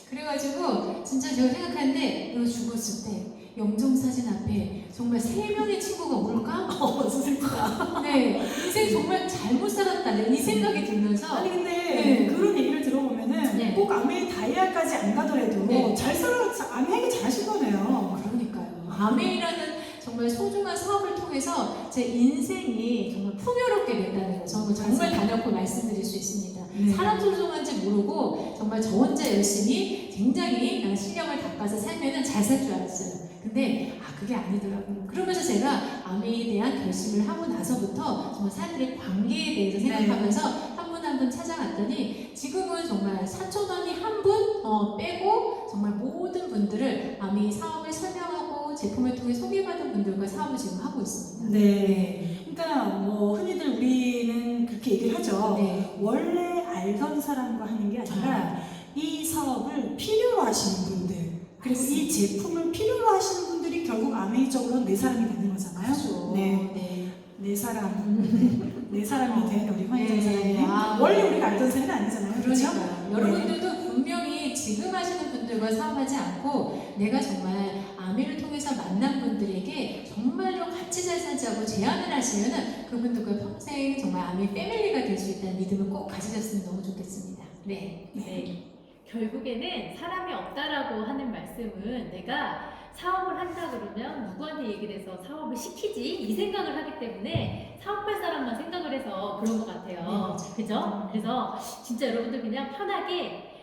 [SPEAKER 2] 그래가지고 진짜 제가 생각하는데 내가 죽었을 때 영정사진 앞에 정말 3명의 친구가 올까?
[SPEAKER 3] 슬프다.
[SPEAKER 2] 네, 인생 정말 잘못 살았다는 이 생각이 들면서
[SPEAKER 3] 아니 근데
[SPEAKER 2] 네.
[SPEAKER 3] 그런 얘기를 들어보면은
[SPEAKER 2] 네.
[SPEAKER 3] 꼭 아메이 다이아까지 안 가더라도
[SPEAKER 2] 네.
[SPEAKER 3] 잘 살아 아메이하기 잘하신 거네요.
[SPEAKER 2] 그러니까요. 아메이라는 정말 소중한 사업을 통해서 제 인생이 정말 풍요롭게 됐다는 거 저는 정말 단연코 말씀드릴 수 있습니다.
[SPEAKER 3] 네.
[SPEAKER 2] 사람 소중한지 모르고 정말 저 혼자 열심히 굉장히 신경을 닦아서 살면은 잘 살 줄 알았어요. 근데 그게 아니더라고요. 그러면서 제가 아메이에 대한 결심을 하고 나서부터 정말 사람들의 관계에 대해서 생각하면서 한 분 한 분 찾아갔더니 지금은 정말 사촌언니 한 분 빼고 정말 모든 분들을 아메이 사업을 설명하고 제품을 통해 소개받은 분들과 사업을 지금 하고 있습니다.
[SPEAKER 3] 네. 그러니까 뭐 흔히들 우리는 그렇게 얘기를 하죠.
[SPEAKER 2] 네.
[SPEAKER 3] 원래 알던 사람과 하는 게 아니라 이 사업을 필요로 하시는 분들 그리고 이 제품을 필요로 하시는 분들이 결국 아메이적으로 내 사람이 되는 거잖아요.
[SPEAKER 2] 그렇죠.
[SPEAKER 3] 네.
[SPEAKER 2] 네.
[SPEAKER 3] 내 사람, 내 사람이 된 우리 황희정 사장님.
[SPEAKER 2] 아,
[SPEAKER 3] 원래 우리가 알던 사람이 아니잖아요. 그렇죠?
[SPEAKER 2] 그러니까요. 여러분들도 분명히 지금 하시는 분들과 사업하지 않고 내가 정말 아메이를 통해서 만난 분들에게 정말로 같이 잘 살자고 제안을 하시면은 그분들과 평생 정말 아메이 패밀리가 될 수 있다는 믿음을 꼭 가지셨으면 너무 좋겠습니다. 네.
[SPEAKER 1] 네. 결국에는 사람이 없다라고 하는 말씀은 내가 사업을 한다 그러면 누구한테 얘기를 해서 사업을 시키지 이 생각을 하기 때문에 사업할 사람만 생각을 해서 그런 것 같아요. 그죠? 그래서 진짜 여러분들 그냥 편하게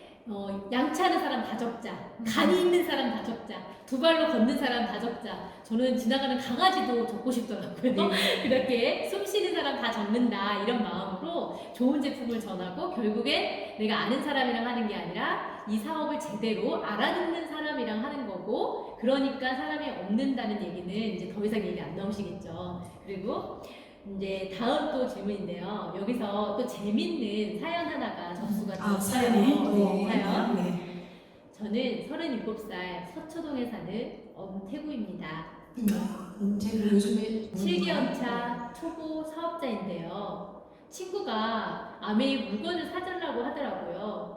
[SPEAKER 1] 양치하는 사람 다 적자, 간이 있는 사람 다 적자, 2발로 걷는 사람 다 적자. 저는 지나가는 강아지도 적고 싶더라고요. 그렇게 숨 쉬는 사람 다 적는다 이런 마음으로 좋은 제품을 전하고 결국엔 내가 아는 사람이랑 하는 게 아니라 이 사업을 제대로 알아듣는 사람이랑 하는 거고 그러니까 사람이 없는다는 얘기는 이제 더 이상 얘기 안 나오시겠죠. 그리고 이제 다음 또 질문인데요. 여기서 또 재밌는 사연 하나가 접수가 됐어요.
[SPEAKER 3] 사연이?
[SPEAKER 1] 사연.
[SPEAKER 3] 네.
[SPEAKER 1] 저는 37살 서초동에 사는 엄태구입니다.
[SPEAKER 2] 제가 요즘에
[SPEAKER 1] 7개월차 초보 사업자인데요. 친구가 아메이 물건을 사달라고 하더라고요.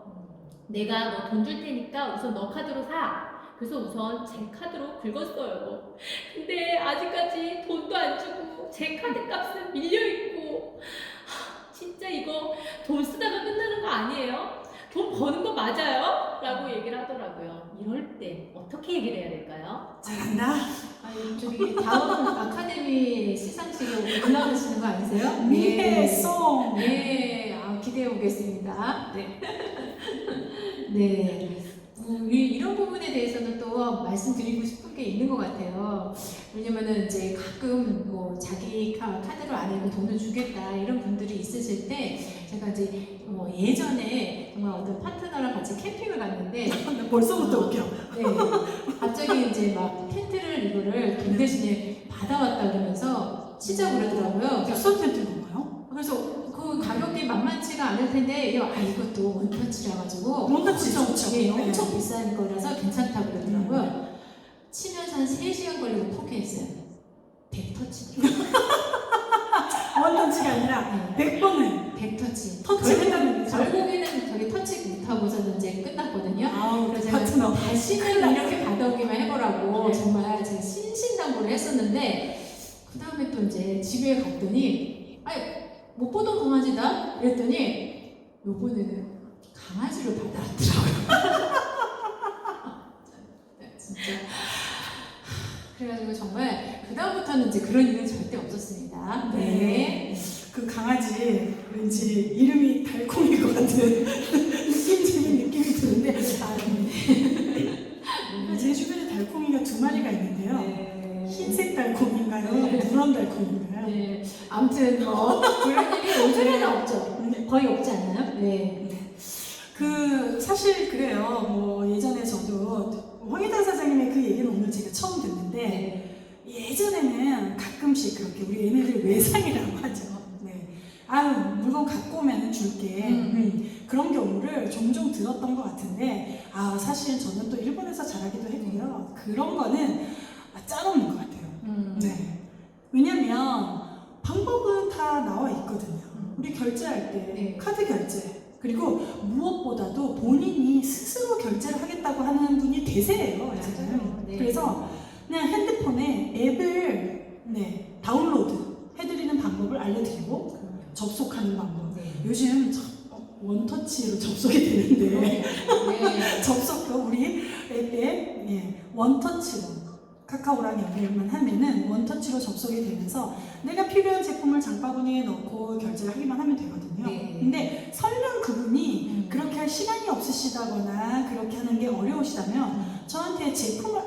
[SPEAKER 1] 내가 너 돈 줄 테니까 우선 너 카드로 사. 그래서 우선 제 카드로 긁었어요. 근데 아직까지 돈도 안 주고 제 카드 값은 밀려있고 진짜 이거 돈 쓰다가 끝나는 거 아니에요? 돈 버는 거 맞아요? 라고 얘기를 하더라고요. 이럴 때 어떻게 얘기를 해야 될까요?
[SPEAKER 3] 잘한다.
[SPEAKER 2] 저기 다음 아카데미 시상식에 올라가시는 거 아니세요?
[SPEAKER 3] 미해송.
[SPEAKER 2] 네, 기대해 보겠습니다. 네. 네. 이런 부분에 대해서는 또 말씀드리고 싶은 게 있는 것 같아요. 왜냐면은 이제 가끔 뭐 자기 카드로 안 하고 돈을 주겠다 이런 분들이 있으실 때 제가 이제 예전에 정말 어떤 파트너랑 같이 캠핑을 갔는데
[SPEAKER 3] 벌써부터 웃겨.
[SPEAKER 2] 네. 갑자기 이제 막 텐트를 이거를 돈 대신에 받아왔다 그러면서 시작을 하더라고요.
[SPEAKER 3] 몇선 텐트인 건가요?
[SPEAKER 2] 그래서 그 가격이 만만치가 않을 텐데 이것도 원터치라 가지고
[SPEAKER 3] 원터치 좋죠.
[SPEAKER 2] 네, 엄청 비싼 거라서 괜찮다 그러더라고요. 치면서 한 3시간 걸리고 포기했어요. 100터치.
[SPEAKER 3] 원터치가 아니라 100번을
[SPEAKER 2] 100터치.
[SPEAKER 3] 터치했다는 거죠.
[SPEAKER 2] 결국에는 저기 터치 못하고서는 이제 끝났거든요.
[SPEAKER 3] 아우,
[SPEAKER 2] 그래서 제가
[SPEAKER 3] 파트너.
[SPEAKER 2] 다시는 이렇게 받아오기만 해보라고 정말 제가 신신당부를 했었는데 그 다음에 또 이제 집에 갔더니 아니 못 보던 강아지다 그랬더니 요번에는 강아지로 받아왔더라고요. 진짜. 그래가지고 정말 그 다음부터는 이제 그런 일은 절대 없었습니다. 네.
[SPEAKER 3] 그 강아지 왠지 이름이 달콩일 것 같은 느낌적인 느낌이 드는데 제 주변에 달콩이가 2마리가 있는데요.
[SPEAKER 2] 네.
[SPEAKER 3] 흰색 달콩인가요? 누런 달콩인가요?
[SPEAKER 2] 네. 아무튼 뭐 그런 일이 요즘에는 없죠. 거의 없지 않나요? 네.
[SPEAKER 3] 그 사실 그래요. 뭐 예전에 저도 황희당 사장님의 그 얘기는 오늘 제가 처음 듣는데 예전에는 가끔씩 그렇게 우리 얘네들 외상이라고 하죠. 네. 아유 물건 갖고 오면 줄게. 그런 경우를 종종 들었던 것 같은데 아 사실 저는 또 일본에서 자라기도 했고요. 그런 거는 짜놓는 것 같아요. 네. 왜냐면 방법은 다 나와 있거든요. 우리 결제할 때
[SPEAKER 2] 네.
[SPEAKER 3] 카드 결제 그리고 무엇보다도 본인이 스스로 결제를 하겠다고 하는 분이 대세예요. 지금.
[SPEAKER 2] 네.
[SPEAKER 3] 그래서 그냥 핸드폰에 앱을 다운로드 해드리는 방법을 알려드리고 접속하는 방법.
[SPEAKER 2] 네.
[SPEAKER 3] 요즘 원터치로 접속이 되는데
[SPEAKER 2] 네.
[SPEAKER 3] 접속도 우리 앱에 원터치로 카카오랑 연결만 하면은 원터치로 접속이 되면서 내가 필요한 제품을 장바구니에 넣고 결제를 하기만 하면 되거든요.
[SPEAKER 2] 네.
[SPEAKER 3] 근데 설령 그분이 그렇게 할 시간이 없으시다거나 그렇게 하는 게 어려우시다면 저한테 제품을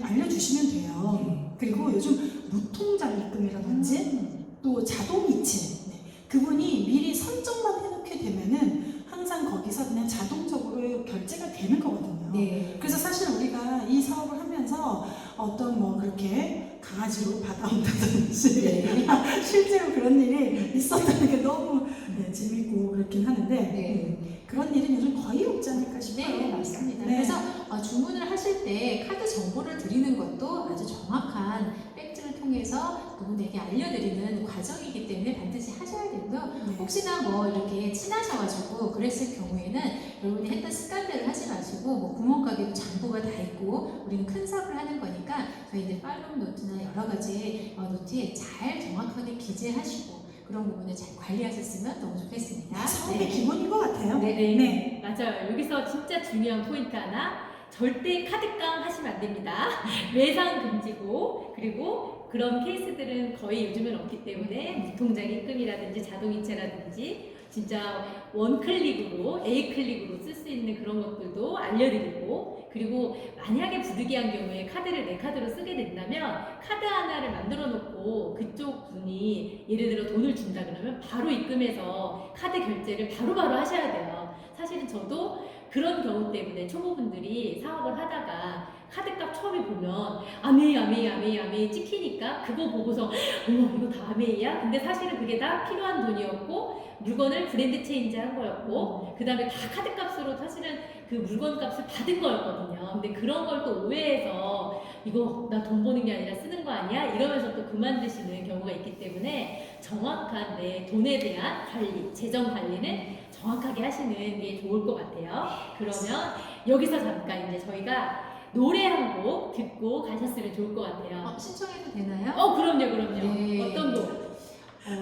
[SPEAKER 3] 알려주시면 돼요. 그리고 요즘 무통장 입금이라든지 또 자동이체 그분이 미리 설정만 해놓게 되면은 항상 거기서 그냥 자동적으로 결제가 되는 거거든요.
[SPEAKER 2] 네.
[SPEAKER 3] 그래서 사실 우리가 이 사업을 하면서 어떤 뭐 그렇게 강아지로 받아온다든지
[SPEAKER 2] 네.
[SPEAKER 3] 실제로 그런 일이 있었다는 게 너무 재밌고 그렇긴 하는데
[SPEAKER 2] 네.
[SPEAKER 3] 그런 일은 요즘 거의 없지 않을까 싶어요.
[SPEAKER 2] 네, 맞습니다.
[SPEAKER 3] 네.
[SPEAKER 2] 그래서 주문을 하실 때 카드 정보를 드리는 것도 아주 정확한 백지를 통해서 그분에게 알려드리는 과정이기 때문에 반드시 하셔야 되고요.
[SPEAKER 3] 네.
[SPEAKER 2] 혹시나 뭐 이렇게 친하셔가지고 그랬을 경우에는 여러분이 했던 습관대로 하지 마시고 뭐 구멍가게도 장부가 다 있고 우리는 큰 사업을 하는 거니까 저희들 팔로우 노트나 여러 가지 노트에 잘 정확하게 기재하시고 그런 부분을 잘 관리하셨으면 너무 좋겠습니다.
[SPEAKER 3] 사업의 기본인 것 같아요.
[SPEAKER 1] 네. 맞아요. 여기서 진짜 중요한 포인트 하나. 절대 카드깡 하시면 안 됩니다. 외상 금지고 그리고 그런 케이스들은 거의 요즘은 없기 때문에 무통장 입금이라든지 자동이체라든지 진짜 원클릭으로 A클릭으로 쓸 수 있는 그런 것들도 알려드리고 그리고 만약에 부득이한 경우에 카드를 내 카드로 쓰게 된다면 카드 하나를 만들어 놓고 그쪽 분이 예를 들어 돈을 준다 그러면 바로 입금해서 카드 결제를 바로바로 하셔야 돼요. 사실은 저도 그런 경우 때문에 초보분들이 사업을 하다가 카드값 처음에 보면 아메이 찍히니까 그거 보고서 어머 이거 다 아메이야? 근데 사실은 그게 다 필요한 돈이었고 물건을 브랜드 체인지 한 거였고 그 다음에 다 카드값으로 사실은 그 물건 값을 받은 거였거든요. 근데 그런 걸 또 오해해서 이거 나 돈 버는 게 아니라 쓰는 거 아니야? 이러면서 또 그만두시는 경우가 있기 때문에 정확한 내 돈에 대한 관리, 재정 관리는 정확하게 하시는 게 좋을 것 같아요. 그러면 여기서 잠깐 이제 저희가 노래 한 곡 듣고 가셨으면 좋을 것 같아요.
[SPEAKER 2] 신청해도 되나요?
[SPEAKER 1] 그럼요.
[SPEAKER 2] 네.
[SPEAKER 1] 어떤 곡?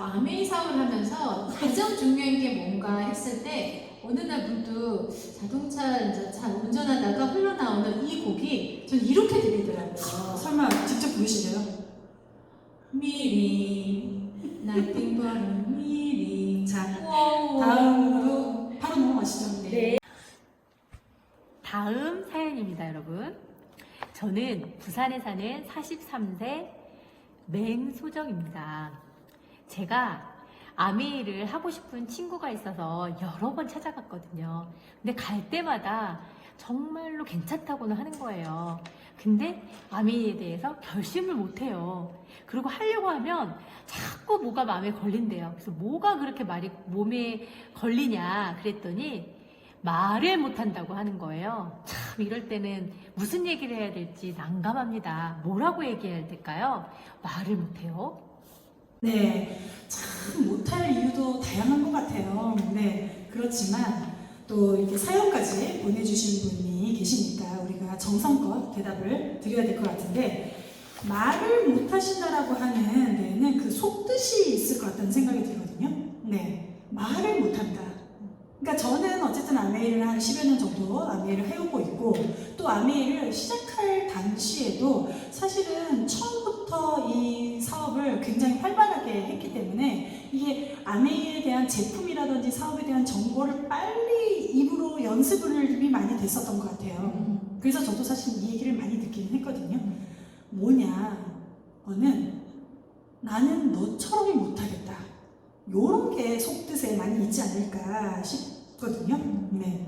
[SPEAKER 2] 아메이 사업을 하면서 가장 중요한 게 뭔가 했을 때 어느 날 문득 자동차 이제 잘 운전하다가 흘러나오는 이 곡이 전 이렇게 들리더라고요.
[SPEAKER 3] 설마 직접 부르시게요?
[SPEAKER 2] 미리 nothing but a 미리.
[SPEAKER 3] 자,
[SPEAKER 2] 와우.
[SPEAKER 3] 다음으로 바로 넘어가시죠.
[SPEAKER 1] 네. 다음 사연입니다, 여러분. 저는 부산에 사는 43세 맹소정입니다. 제가 아메이를 하고 싶은 친구가 있어서 여러 번 찾아갔거든요. 근데 갈 때마다 정말로 괜찮다고는 하는 거예요. 근데 아메이에 대해서 결심을 못해요. 그리고 하려고 하면 자꾸 뭐가 마음에 걸린대요. 그래서 뭐가 그렇게 몸에 걸리냐 그랬더니 말을 못한다고 하는 거예요. 참 이럴 때는 무슨 얘기를 해야 될지 난감합니다. 뭐라고 얘기해야 될까요? 말을 못해요.
[SPEAKER 3] 네, 참 못할 이유도 다양한 것 같아요. 네, 그렇지만 또 이렇게 사연까지 보내주신 분이 계시니까 우리가 정성껏 대답을 드려야 될 것 같은데, 말을 못하신다라고 하는 데에는 그 속뜻이 있을 것 같다는 생각이 들거든요. 네, 말을 못한다. 그러니까 저는 어쨌든 아메이를 한 10여 년 정도 아메이를 해오고 있고, 또 아메이를 시작할 당시에도 사실은 처음부터 이 사업을 굉장히 활발하게 했기 때문에 이게 아메이에 대한 제품이라든지 사업에 대한 정보를 빨리 입으로 연습을 많이 됐었던 것 같아요. 그래서 저도 사실 이 얘기를 많이 듣기는 했거든요. 뭐냐, 너는 나는 너처럼 못하겠다. 요런 게 속뜻에 많이 있지 않을까 싶거든요. 네.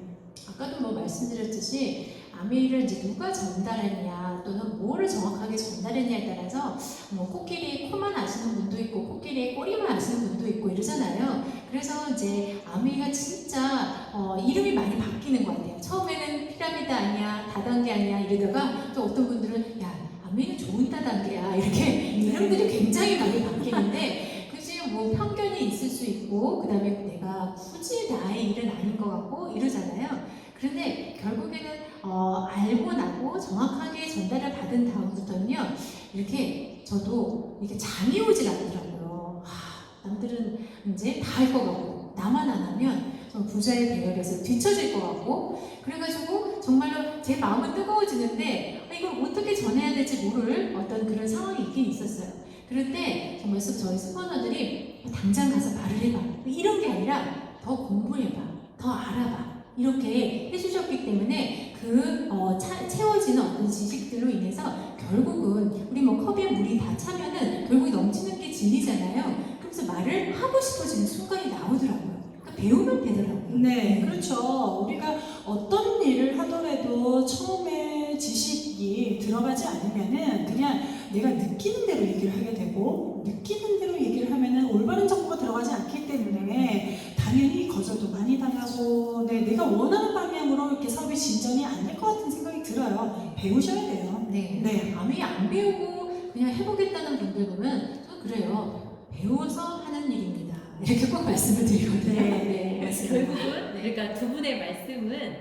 [SPEAKER 2] 아까도 뭐 말씀드렸듯이 아메이를 이제 누가 전달했냐 또는 뭐를 정확하게 전달했냐에 따라서 뭐 코끼리 코만 아시는 분도 있고 코끼리의 꼬리만 아시는 분도 있고 이러잖아요. 그래서 이제 아메이가 진짜 이름이 많이 바뀌는 것 같아요. 처음에는 피라미드 아니야, 다단계 아니야 이러다가 또 어떤 분들은 야 아메이는 좋은 다단계야 이렇게 이름들이 굉장히 많이 바뀌는데 그지 뭐 편견이 있을 수 있고 그 다음에 내가 굳이 나의 일은 아닌 것 같고 이러잖아요. 그런데 결국에는 알고 나고 정확하게 전달을 받은 다음부터는요 이렇게 저도 이렇게 잠이 오질 않더라고요. 남들은 이제 다 할 것 같고 나만 안 하면 좀 부자의 대열에서 뒤처질 것 같고 그래가지고 정말로 제 마음은 뜨거워지는데 이걸 어떻게 전해야 될지 모를 어떤 그런 상황이 있긴 있었어요. 그럴 때 정말 저희 스포너들이 당장 가서 말을 해봐 이런 게 아니라 더 공부해봐, 더 알아봐 이렇게 해주셨기 때문에 채워지는 어떤 지식들로 인해서 결국은 우리 뭐 컵에 물이 다 차면은 결국 넘치는 게 진리잖아요. 그래서 말을 하고 싶어지는 순간이 나오더라고요. 그러니까 배우면 되더라고요.
[SPEAKER 3] 네, 그렇죠. 우리가 어떤 일을 하더라도 처음에 지식이 들어가지 않으면은 그냥 내가 느끼는 대로 얘기를 하게 되고 느끼는 대로 얘기를 하면은 올바른 정보가 들어가지 않기 때문에 당연히 거절도 많이 당하고 내가 원하는 방향으로 이렇게 사업이 진전이 안 될 것 같은 생각이 들어요. 배우셔야 돼요.
[SPEAKER 2] 네.
[SPEAKER 3] 네.
[SPEAKER 2] 아무리 안 배우고 그냥 해보겠다는 분들 보면 저 그래요. 배워서 하는 일입니다. 이렇게 꼭 말씀을 드리거든요.
[SPEAKER 3] 네, 맞습니다.
[SPEAKER 1] 결국은 그러니까 두 분의 말씀은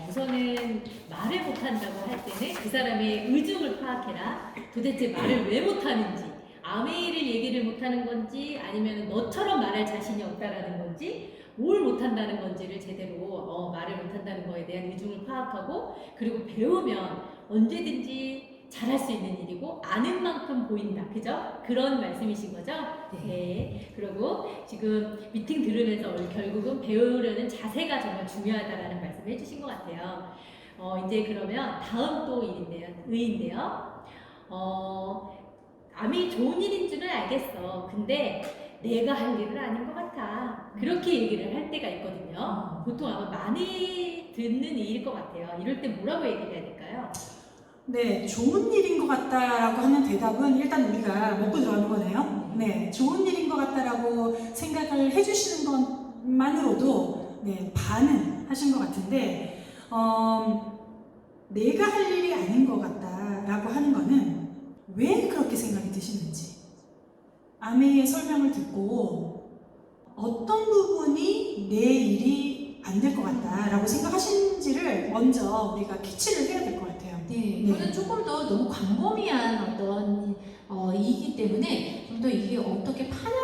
[SPEAKER 1] 우선은 말을 못한다고 할 때는 그 사람의 의중을 파악해라. 도대체 말을 왜 못하는지, 아메이를 얘기를 못하는 건지 아니면 너처럼 말할 자신이 없다라는 건지 뭘 못한다는 건지를 제대로 말을 못한다는 거에 대한 의중을 파악하고 그리고 배우면 언제든지 잘할 수 있는 일이고 아는 만큼 보인다. 그죠? 그런 말씀이신 거죠? 네. 그리고 지금 미팅 들으면서 결국은 배우려는 자세가 정말 중요하다라는 말씀을 해주신 것 같아요. 이제 그러면 다음 또 의인데요. 암이 좋은 일인 줄은 알겠어. 근데 내가 할 일은 아닌 것 같아. 그렇게 얘기를 할 때가 있거든요. 보통 아마 많이 듣는 일일 것 같아요. 이럴 때 뭐라고 얘기를 해야 될까요?
[SPEAKER 3] 네, 좋은 일인 것 같다라고 하는 대답은 일단 우리가 먹고 들어가는 거네요. 네, 좋은 일인 것 같다라고 생각을 해주시는 것만으로도 네, 반은 하신 것 같은데 내가 할 일이 아닌 것 같다라고 하는 거는 왜 그렇게 생각이 드시는지 아메이의 설명을 듣고 어떤 부분이 내 일이 안 될 것 같다라고 생각하시는지를 먼저 우리가 캐치를 해야 될 것 같아요.
[SPEAKER 2] 네, 이거는 조금 더 너무 광범위한 어떤 이기 때문에 좀 더 이게 어떻게 파는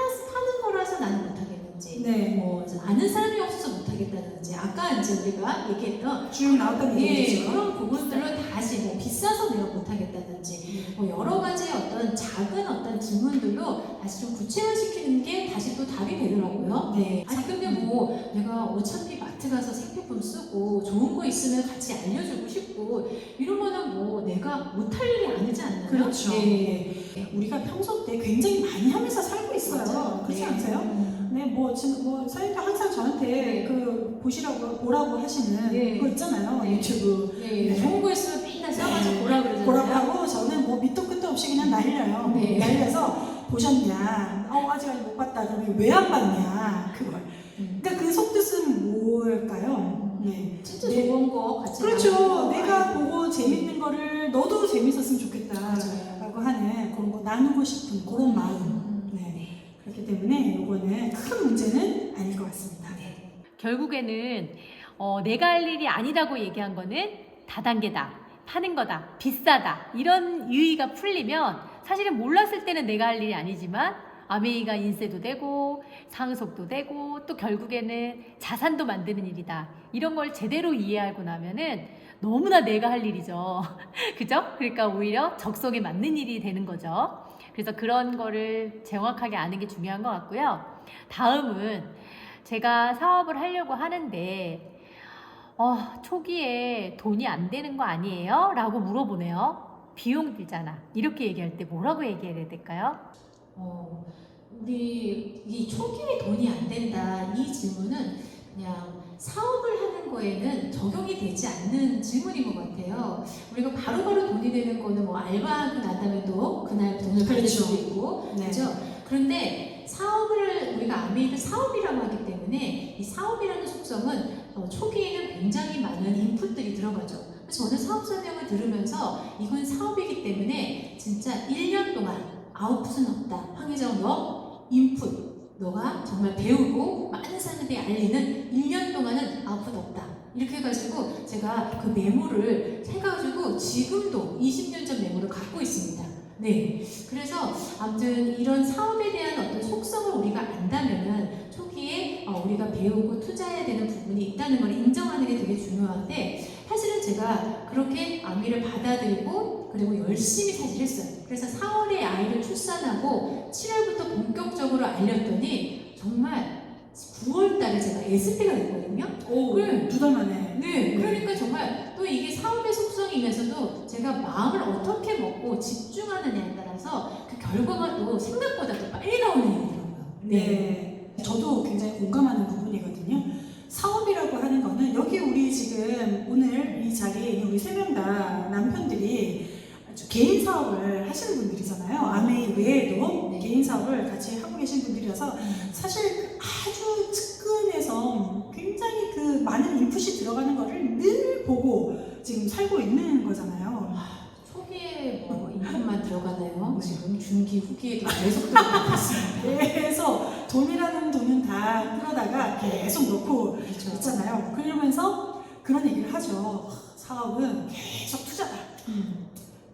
[SPEAKER 2] 거라서 나는 못하겠는지,
[SPEAKER 3] 네.
[SPEAKER 2] 뭐 아는 사람이 없어서 못하겠다든지, 아까 이제 우리가 얘기했던
[SPEAKER 3] 쭉 나왔던 얘기죠.
[SPEAKER 2] 그런 부분들을 다시 뭐 비싸서 내가 못하겠다든지, 뭐 여러 가지 어떤 작은 어떤 질문들로 다시 좀 구체화시키는 게 다시 또 답이 되더라고요.
[SPEAKER 3] 네.
[SPEAKER 2] 아니 근데 뭐 내가 어차피 마트 가서 생필품 쓰고 좋은 거 있으면 같이 알려주고 싶고 이러면은 뭐 내가 못할 일이 아니지 않나요?
[SPEAKER 3] 그렇죠.
[SPEAKER 2] 네.
[SPEAKER 3] 우리가 평소 때 굉장히 많이 하면서 살고 있어요.
[SPEAKER 2] 맞아요.
[SPEAKER 3] 그렇지
[SPEAKER 2] 네.
[SPEAKER 3] 않으세요? 네, 뭐 지금 뭐 사장님 항상 저한테
[SPEAKER 2] 네.
[SPEAKER 3] 보라고 하시는
[SPEAKER 2] 네.
[SPEAKER 3] 거 있잖아요.
[SPEAKER 2] 네.
[SPEAKER 3] 유튜브.
[SPEAKER 2] 네.
[SPEAKER 3] 네.
[SPEAKER 2] 좋은 거 있으면 맨날 써가지고
[SPEAKER 3] 네.
[SPEAKER 2] 보라 그러잖아요.
[SPEAKER 3] 보라고 하고 저는 뭐 밑도 끝도 없이 그냥 날려요.
[SPEAKER 2] 네.
[SPEAKER 3] 날려서 보셨냐? 아직 못 봤다. 그러면 왜 안 봤냐? 그걸. 그러니까 그 속뜻은 뭘까요? 네.
[SPEAKER 2] 진짜
[SPEAKER 3] 네.
[SPEAKER 2] 좋은 거 같이
[SPEAKER 3] 그렇죠.
[SPEAKER 2] 나누고
[SPEAKER 3] 내가 보고 재밌는 거를 너도 재밌었으면 좋겠다.
[SPEAKER 2] 맞아요.
[SPEAKER 3] 라고 하는 그런 거 나누고 싶은 그런 마음. 네. 그렇기 때문에 이거는 큰 문제는 아닐 것 같습니다.
[SPEAKER 1] 결국에는 내가 할 일이 아니라고 얘기한 거는 다단계다, 파는 거다, 비싸다 이런 유의가 풀리면 사실은 몰랐을 때는 내가 할 일이 아니지만 아메이가 인쇄도 되고 상속도 되고 또 결국에는 자산도 만드는 일이다. 이런 걸 제대로 이해하고 나면은 너무나 내가 할 일이죠. 그죠? 그러니까 오히려 적성에 맞는 일이 되는 거죠. 그래서 그런 거를 정확하게 아는 게 중요한 것 같고요. 다음은 제가 사업을 하려고 하는데 초기에 돈이 안 되는 거 아니에요? 라고 물어보네요. 비용 들잖아. 이렇게 얘기할 때 뭐라고 얘기해야 될까요?
[SPEAKER 2] 우리 이 초기에 돈이 안 된다 이 질문은 그냥 사업을 하는 거에는 적용이 되지 않는 질문인 것 같아요. 우리가 바로바로 돈이 되는 거는 뭐 알바하고 난다음에도 그날 돈을 받을
[SPEAKER 3] 그렇죠.
[SPEAKER 2] 수도 있고,
[SPEAKER 3] 네.
[SPEAKER 2] 그렇죠? 그런데 사업을 우리가 아메이를 사업이라고 하기 때문에 이 사업이라는 속성은 초기에는 굉장히 많은 인풋들이 들어가죠. 그래서 저는 사업 설명을 들으면서 이건 사업이기 때문에 진짜 1년 동안 아웃풋은 없다. 황혜정 너 인풋 너가 정말 배우고 많은 사람들이 알리는 1년 동안은 아웃풋 없다. 이렇게 해가지고 제가 그 메모를 해가지고 지금도 20년 전 메모를 갖고 있습니다. 네. 그래서 아무튼 이런 사업에 대한 어떤 속성을 우리가 안다면은 초기에 우리가 배우고 투자해야 되는 부분이 있다는 걸 인정하는 게 되게 중요한데 사실은 제가 그렇게 아미를 받아들이고 그리고 열심히 사실 했어요. 그래서 4월에 아이를 출산하고 7월부터 본격적으로 알렸더니 정말 9월 달에 제가 SP가 됐거든요.
[SPEAKER 3] 오,
[SPEAKER 2] 네.
[SPEAKER 3] 2달 만에.
[SPEAKER 2] 네, 그러니까 정말 또 이게 사업의 속성이면서도 제가 마음을 어떻게 먹고 집중하느냐에 따라서 그 결과가 또 생각보다 더 빨리 나오는 일이더라고요.
[SPEAKER 3] 네. 저도 굉장히 공감하는 부분이거든요. 사업이라고 하는 거는 여기 우리 지금 오늘 이 자리에 있는 우리 3명 다 남편들이 아주 개인 사업을 하시는 분들이잖아요. 아메이 외에도
[SPEAKER 2] 네.
[SPEAKER 3] 개인 사업을 같이 하고 계신 분들이라서 사실 아주 측근에서 굉장히 그 많은 인풋이 들어가는 거를 늘 보고 지금 살고 있는 거잖아요.
[SPEAKER 2] 초기에 뭐 인풋만 들어가나요?
[SPEAKER 3] 네.
[SPEAKER 2] 지금 중기 후기에도 계속 들어가고 있습니다.
[SPEAKER 3] 그래서 돈이라는 돈은 다 끌어다가 계속 넣고
[SPEAKER 2] 그렇죠.
[SPEAKER 3] 있잖아요. 그러면서 그런 얘기를 하죠. 사업은 계속 투자다.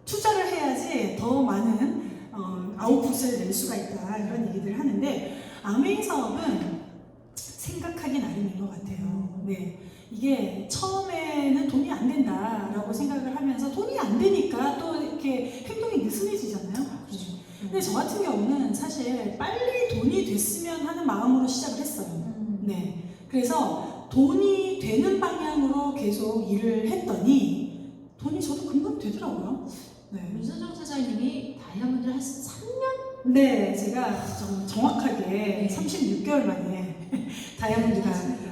[SPEAKER 3] 투자를 해야지 더 많은 아웃풋을 낼 수가 있다. 이런 얘기들을 하는데 아메이 사업은 생각하기 나름인 것 같아요. 네. 이게 처음에는 돈이 안 된다라고 생각을 하면서 돈이 안 되니까 또 이렇게 행동이 느슨해지잖아요.
[SPEAKER 2] 그렇죠.
[SPEAKER 3] 근데 저 같은 경우는 사실 빨리 돈이 됐으면 하는 마음으로 시작을 했어요. 네. 그래서 돈이 되는 방향으로 계속 일을 했더니 돈이 저도 금방 되더라고요. 네.
[SPEAKER 2] 윤선정 사장님이 다이아몬드를 한 3년?
[SPEAKER 3] 네, 제가 좀 정확하게
[SPEAKER 2] 네.
[SPEAKER 3] 36개월 만에 다이아몬드가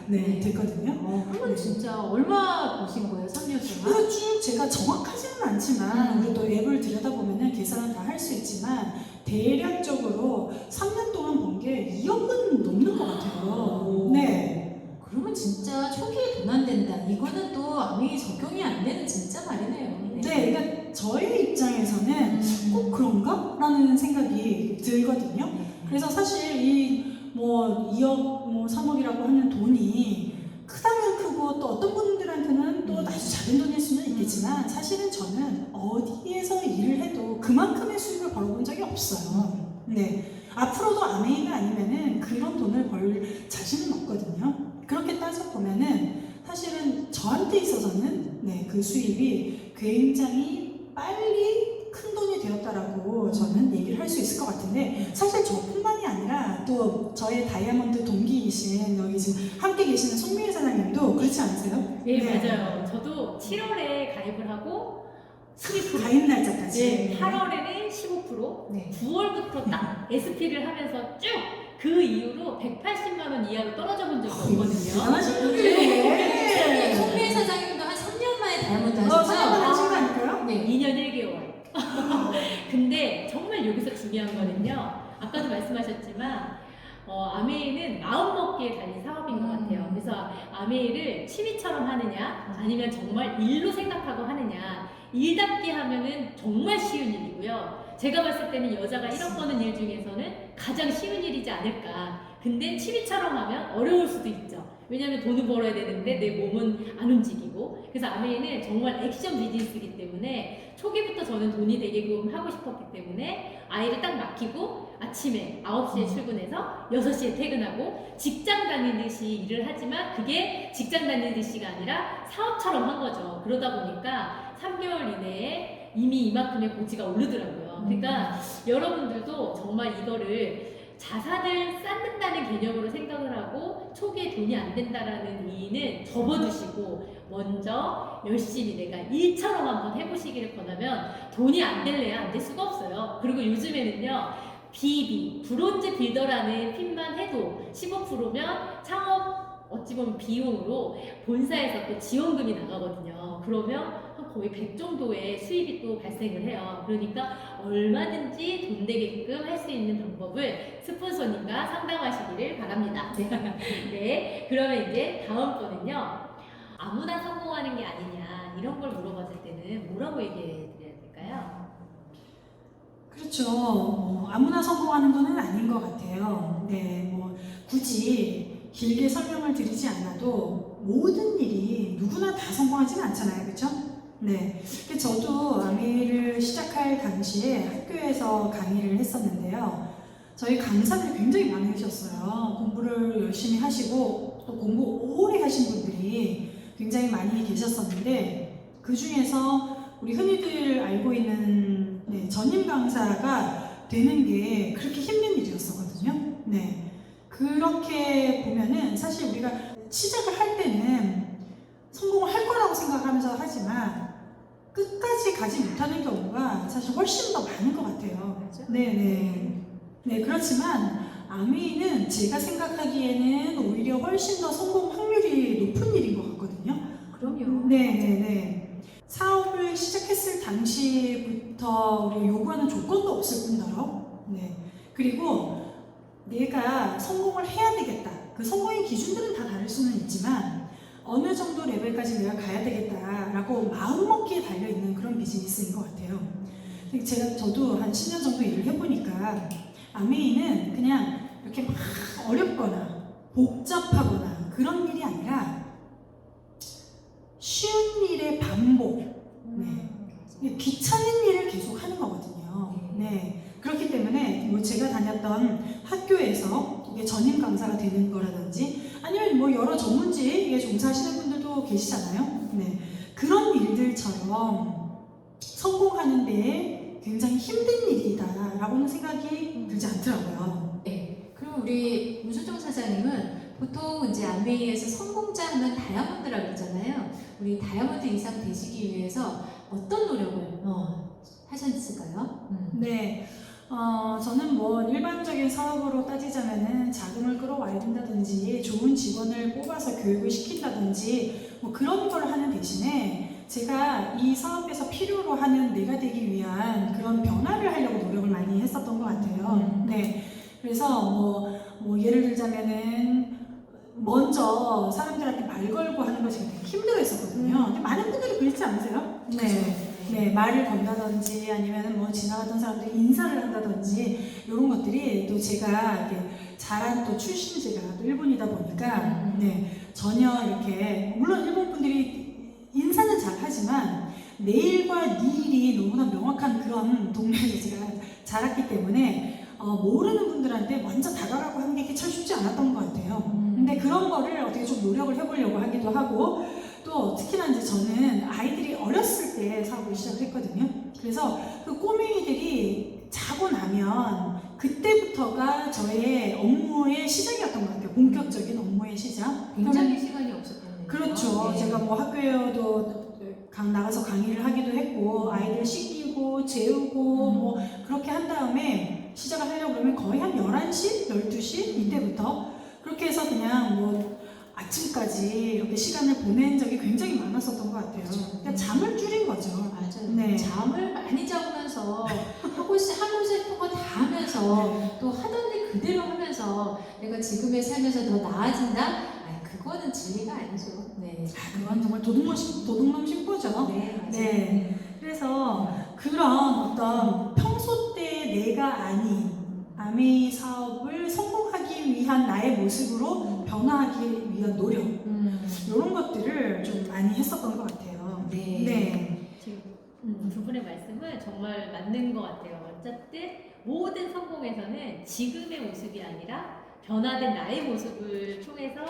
[SPEAKER 3] 네, 됐거든요.
[SPEAKER 2] 그러면 진짜 얼마 버신 거예요? 3년 동안?
[SPEAKER 3] 그래서 쭉 제가 정확하지는 않지만 우리 또 앱을 들여다보면 계산은 다 할 수 있지만 대략적으로 3년 동안 번 게 2억은 넘는 것 같아요. 네.
[SPEAKER 2] 그러면 진짜 초기에 돈 안 된다. 이거는 또 아메이 적용이 안 되는 진짜 말이네요.
[SPEAKER 3] 네, 그러니까 저의 입장에서는 꼭 그런가? 라는 생각이 들거든요. 그래서 사실 이 뭐 2억, 뭐 3억이라고 하는 돈이 크다면 크고 또 어떤 분들한테는 또 아주 작은 돈일 수는 있겠지만 사실은 저는 어디에서 일을 해도 그만큼의 수익을 벌어본 적이 없어요. 네. 앞으로도 아메이가 아니면은 그런 돈을 벌 자신은 없거든요. 그렇게 따져보면은 사실은 저한테 있어서는 네, 그 수입이 굉장히 빨리 큰 돈이 되었다라고 저는 얘기를 할 수 있을 것 같은데 사실 저뿐만이 아니라 또 저의 다이아몬드 동기이신 여기 지금 함께 계시는 송미애 사장님도 그렇지 않으세요?
[SPEAKER 1] 네, 맞아요. 저도 7월에 가입을 하고 12%.
[SPEAKER 3] 가입 날짜까지.
[SPEAKER 1] 네, 8월에는 15%,
[SPEAKER 2] 네.
[SPEAKER 1] 9월부터 딱 SP를 하면서 쭉 그 이후로 180만 원 이하로 떨어져 본 적이 없거든요.
[SPEAKER 3] 대단하신
[SPEAKER 2] 네.
[SPEAKER 3] 분이네.
[SPEAKER 2] 송미애 사장님도 한 3년 만에 다이아몬드
[SPEAKER 3] 사장님
[SPEAKER 2] 하셨죠?
[SPEAKER 3] 하신 거 아닐까요?
[SPEAKER 2] 네.
[SPEAKER 1] 2년 1개월. 근데 정말 여기서 중요한 거는요. 아까도 말씀하셨지만 아메이는 마음먹기에 달린 사업인 것 같아요. 그래서 아메이를 취미처럼 하느냐 아니면 정말 일로 생각하고 하느냐 일답게 하면은 정말 쉬운 일이고요. 제가 봤을 때는 여자가 1억 버는 일 중에서는 가장 쉬운 일이지 않을까. 근데 취미처럼 하면 어려울 수도 있죠. 왜냐하면 돈을 벌어야 되는데 내 몸은 안 움직이고. 그래서 아메이는 정말 액션 비즈니스이기 때문에 초기부터 저는 돈이 되게끔 하고 싶었기 때문에 아이를 딱 맡기고 아침에 9시에 출근해서 6시에 퇴근하고 직장 다니듯이 일을 하지만 그게 직장 다니듯이가 아니라 사업처럼 한 거죠. 그러다 보니까 3개월 이내에 이미 이만큼의 고지가 오르더라고요. 그러니까 여러분들도 정말 이거를 자산을 쌓는다는 개념으로 생각을 하고 초기에 돈이 안 된다라는 이의는 접어두시고 먼저 열심히 내가 일처럼 한번 해보시기를 권하면 돈이 안 될래야 안 될 수가 없어요. 그리고 요즘에는요 BB, 브론즈 빌더라는 핀만 해도 15%면 창업 어찌 보면 비용으로 본사에서 또 지원금이 나가거든요. 그러면 거의 100 정도의 수입이 또 발생을 해요. 그러니까 얼마든지 돈 되게끔 할 수 있는 방법을 스폰서님과 상담하시기를 바랍니다. 네, 그러면 이제 다음 거는요. 아무나 성공하는 게 아니냐 이런 걸 물어봤을 때는 뭐라고 얘기해 드려야 될까요?
[SPEAKER 3] 그렇죠. 아무나 성공하는 건 아닌 것 같아요. 네, 굳이 길게 설명을 드리지 않아도 모든 일이 누구나 다 성공하지는 않잖아요. 그렇죠? 네. 저도 아미를 시작할 당시에 학교에서 강의를 했었는데요. 저희 강사들이 굉장히 많으셨어요. 공부를 열심히 하시고 또 공부 오래 하신 분들이 굉장히 많이 계셨었는데 그 중에서 우리 흔히들 알고 있는 전임 강사가 되는 게 그렇게 힘든 일이었었거든요. 네. 그렇게 보면은 사실 우리가 시작을 할 때는 성공을 할 거라고 생각하면서 하지만 끝까지 가지 못하는 경우가 사실 훨씬 더 많은 것 같아요. 네네. 네, 그렇지만 아미는 제가 생각하기에는 오히려 훨씬 더 성공 확률이 높은 일인 것 같거든요.
[SPEAKER 1] 그럼요.
[SPEAKER 3] 네네네. 사업을 시작했을 당시부터 우리가 요구하는 조건도 없을 뿐더러, 네. 그리고 내가 성공을 해야 되겠다. 그 성공의 기준들은 다 다를 수는 있지만 어느 정도 레벨까지 내가 가야 되겠다라고 마음먹기에 달려있는 그런 비즈니스인 것 같아요. 저도 한 10년 정도 일을 해보니까 아메이는 그냥 이렇게 막 어렵거나 복잡하거나 그런 일이 아니라 쉬운 일의 반복, 귀찮은 일을 계속 하는 거거든요. 네. 그렇기 때문에 제가 다녔던 학교에서 이게 전임 강사가 되는 거라든지 아니면 여러 전문직에 종사하시는 분들도 계시잖아요. 네. 그런 일들처럼 성공하는 데 굉장히 힘든 일이다라고는 생각이 들지 않더라고요.
[SPEAKER 2] 네. 그럼 우리 문수정 사장님은 보통 이제 아메이에서 성공자 하면 다이아몬드라고 했잖아요. 우리 다이아몬드 이상 되시기 위해서 어떤 노력을 하셨을까요?
[SPEAKER 3] 네. 저는 일반적인 사업으로 따지자면은 자금을 끌어와야 된다든지 좋은 직원을 뽑아서 교육을 시킨다든지 그런 걸 하는 대신에 제가 이 사업에서 필요로 하는 내가 되기 위한 그런 변화를 하려고 노력을 많이 했었던 것 같아요. 네. 그래서 예를 들자면은 먼저 사람들한테 말 걸고 하는 것이 되게 힘들어 했었거든요. 근데 많은 분들이 그렇지 않으세요? 네. 네, 말을 건다든지 아니면 지나가던 사람들 인사를 한다든지 이런 것들이 또 제가 이렇게 자란 또 출신지가 또 일본이다 보니까 전혀 이렇게 물론 일본 분들이 인사는 잘 하지만 내일과 내일이 너무나 명확한 그런 동네에서 제가 자랐기 때문에 모르는 분들한테 먼저 다가가고 하는 게 참 쉽지 않았던 것 같아요. 근데 그런 거를 어떻게 좀 노력을 해보려고 하기도 하고 또 특히나 이제 저는 아이들이 어렸을 때 사업을 시작을 했거든요. 그래서 그 꼬맹이들이 자고 나면 그때부터가 저의 업무의 시작이었던 것 같아요. 본격적인 업무의 시작.
[SPEAKER 2] 굉장히 시간이 없었겠네요.
[SPEAKER 3] 그렇죠.
[SPEAKER 2] 네.
[SPEAKER 3] 제가 학교에도 나가서 강의를 하기도 했고 아이들 씻기고 재우고 그렇게 한 다음에 시작을 하려고 그러면 거의 한 11시, 12시 이때부터 그렇게 해서 그냥 아침까지 이렇게 시간을 보낸 적이 굉장히 많았었던 것 같아요. 그러니까 잠을 줄인 거죠.
[SPEAKER 2] 맞아요.
[SPEAKER 3] 네.
[SPEAKER 2] 잠을 많이 자면서 하고 싶은 거 다 하면서 또 하던 일 그대로 하면서 내가 지금의 삶에서 더 나아진다? 그거는 진리가 아니죠. 네.
[SPEAKER 3] 그건 정말 도둑놈 신고죠.
[SPEAKER 2] 네, 맞아요.
[SPEAKER 3] 네. 그래서 그런 어떤 평소 때 내가 아닌 아메이 사업을 성공하기 위한 나의 모습으로 변화하기 위한 노력 이런 것들을 좀 많이 했었던 것 같아요.
[SPEAKER 2] 네.
[SPEAKER 3] 네.
[SPEAKER 1] 지금 두 분의 말씀은 정말 맞는 것 같아요. 어쨌든 모든 성공에서는 지금의 모습이 아니라 변화된 나의 모습을 통해서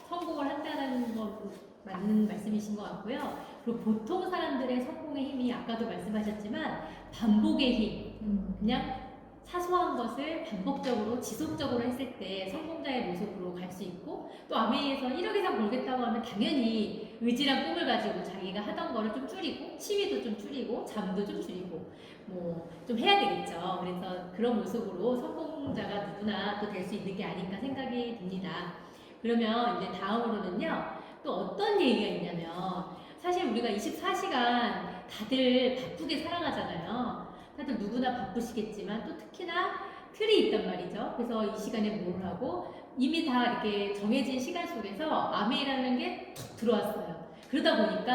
[SPEAKER 1] 성공을 한다는 건 맞는 말씀이신 것 같고요. 그리고 보통 사람들의 성공의 힘이 아까도 말씀하셨지만 반복의 힘, 그냥 사소한 것을 반복적으로 지속적으로 했을 때 성공자의 모습으로 갈 수 있고, 또 아메이에서 1억 이상 벌겠다고 하면 당연히 의지랑 꿈을 가지고 자기가 하던 거를 좀 줄이고 취미도 좀 줄이고 잠도 좀 줄이고 뭐 좀 해야 되겠죠. 그래서 그런 모습으로 성공자가 누구나 또 될 수 있는 게 아닐까 생각이 듭니다. 그러면 이제 다음으로는요, 또 어떤 얘기가 있냐면, 사실 우리가 24시간 다들 바쁘게 살아가잖아요. 다들 누구나 바쁘시겠지만 또 특히나 틀이 있단 말이죠. 그래서 이 시간에 뭘 하고 이미 다 이렇게 정해진 시간 속에서 아메이라는 게 툭 들어왔어요. 그러다 보니까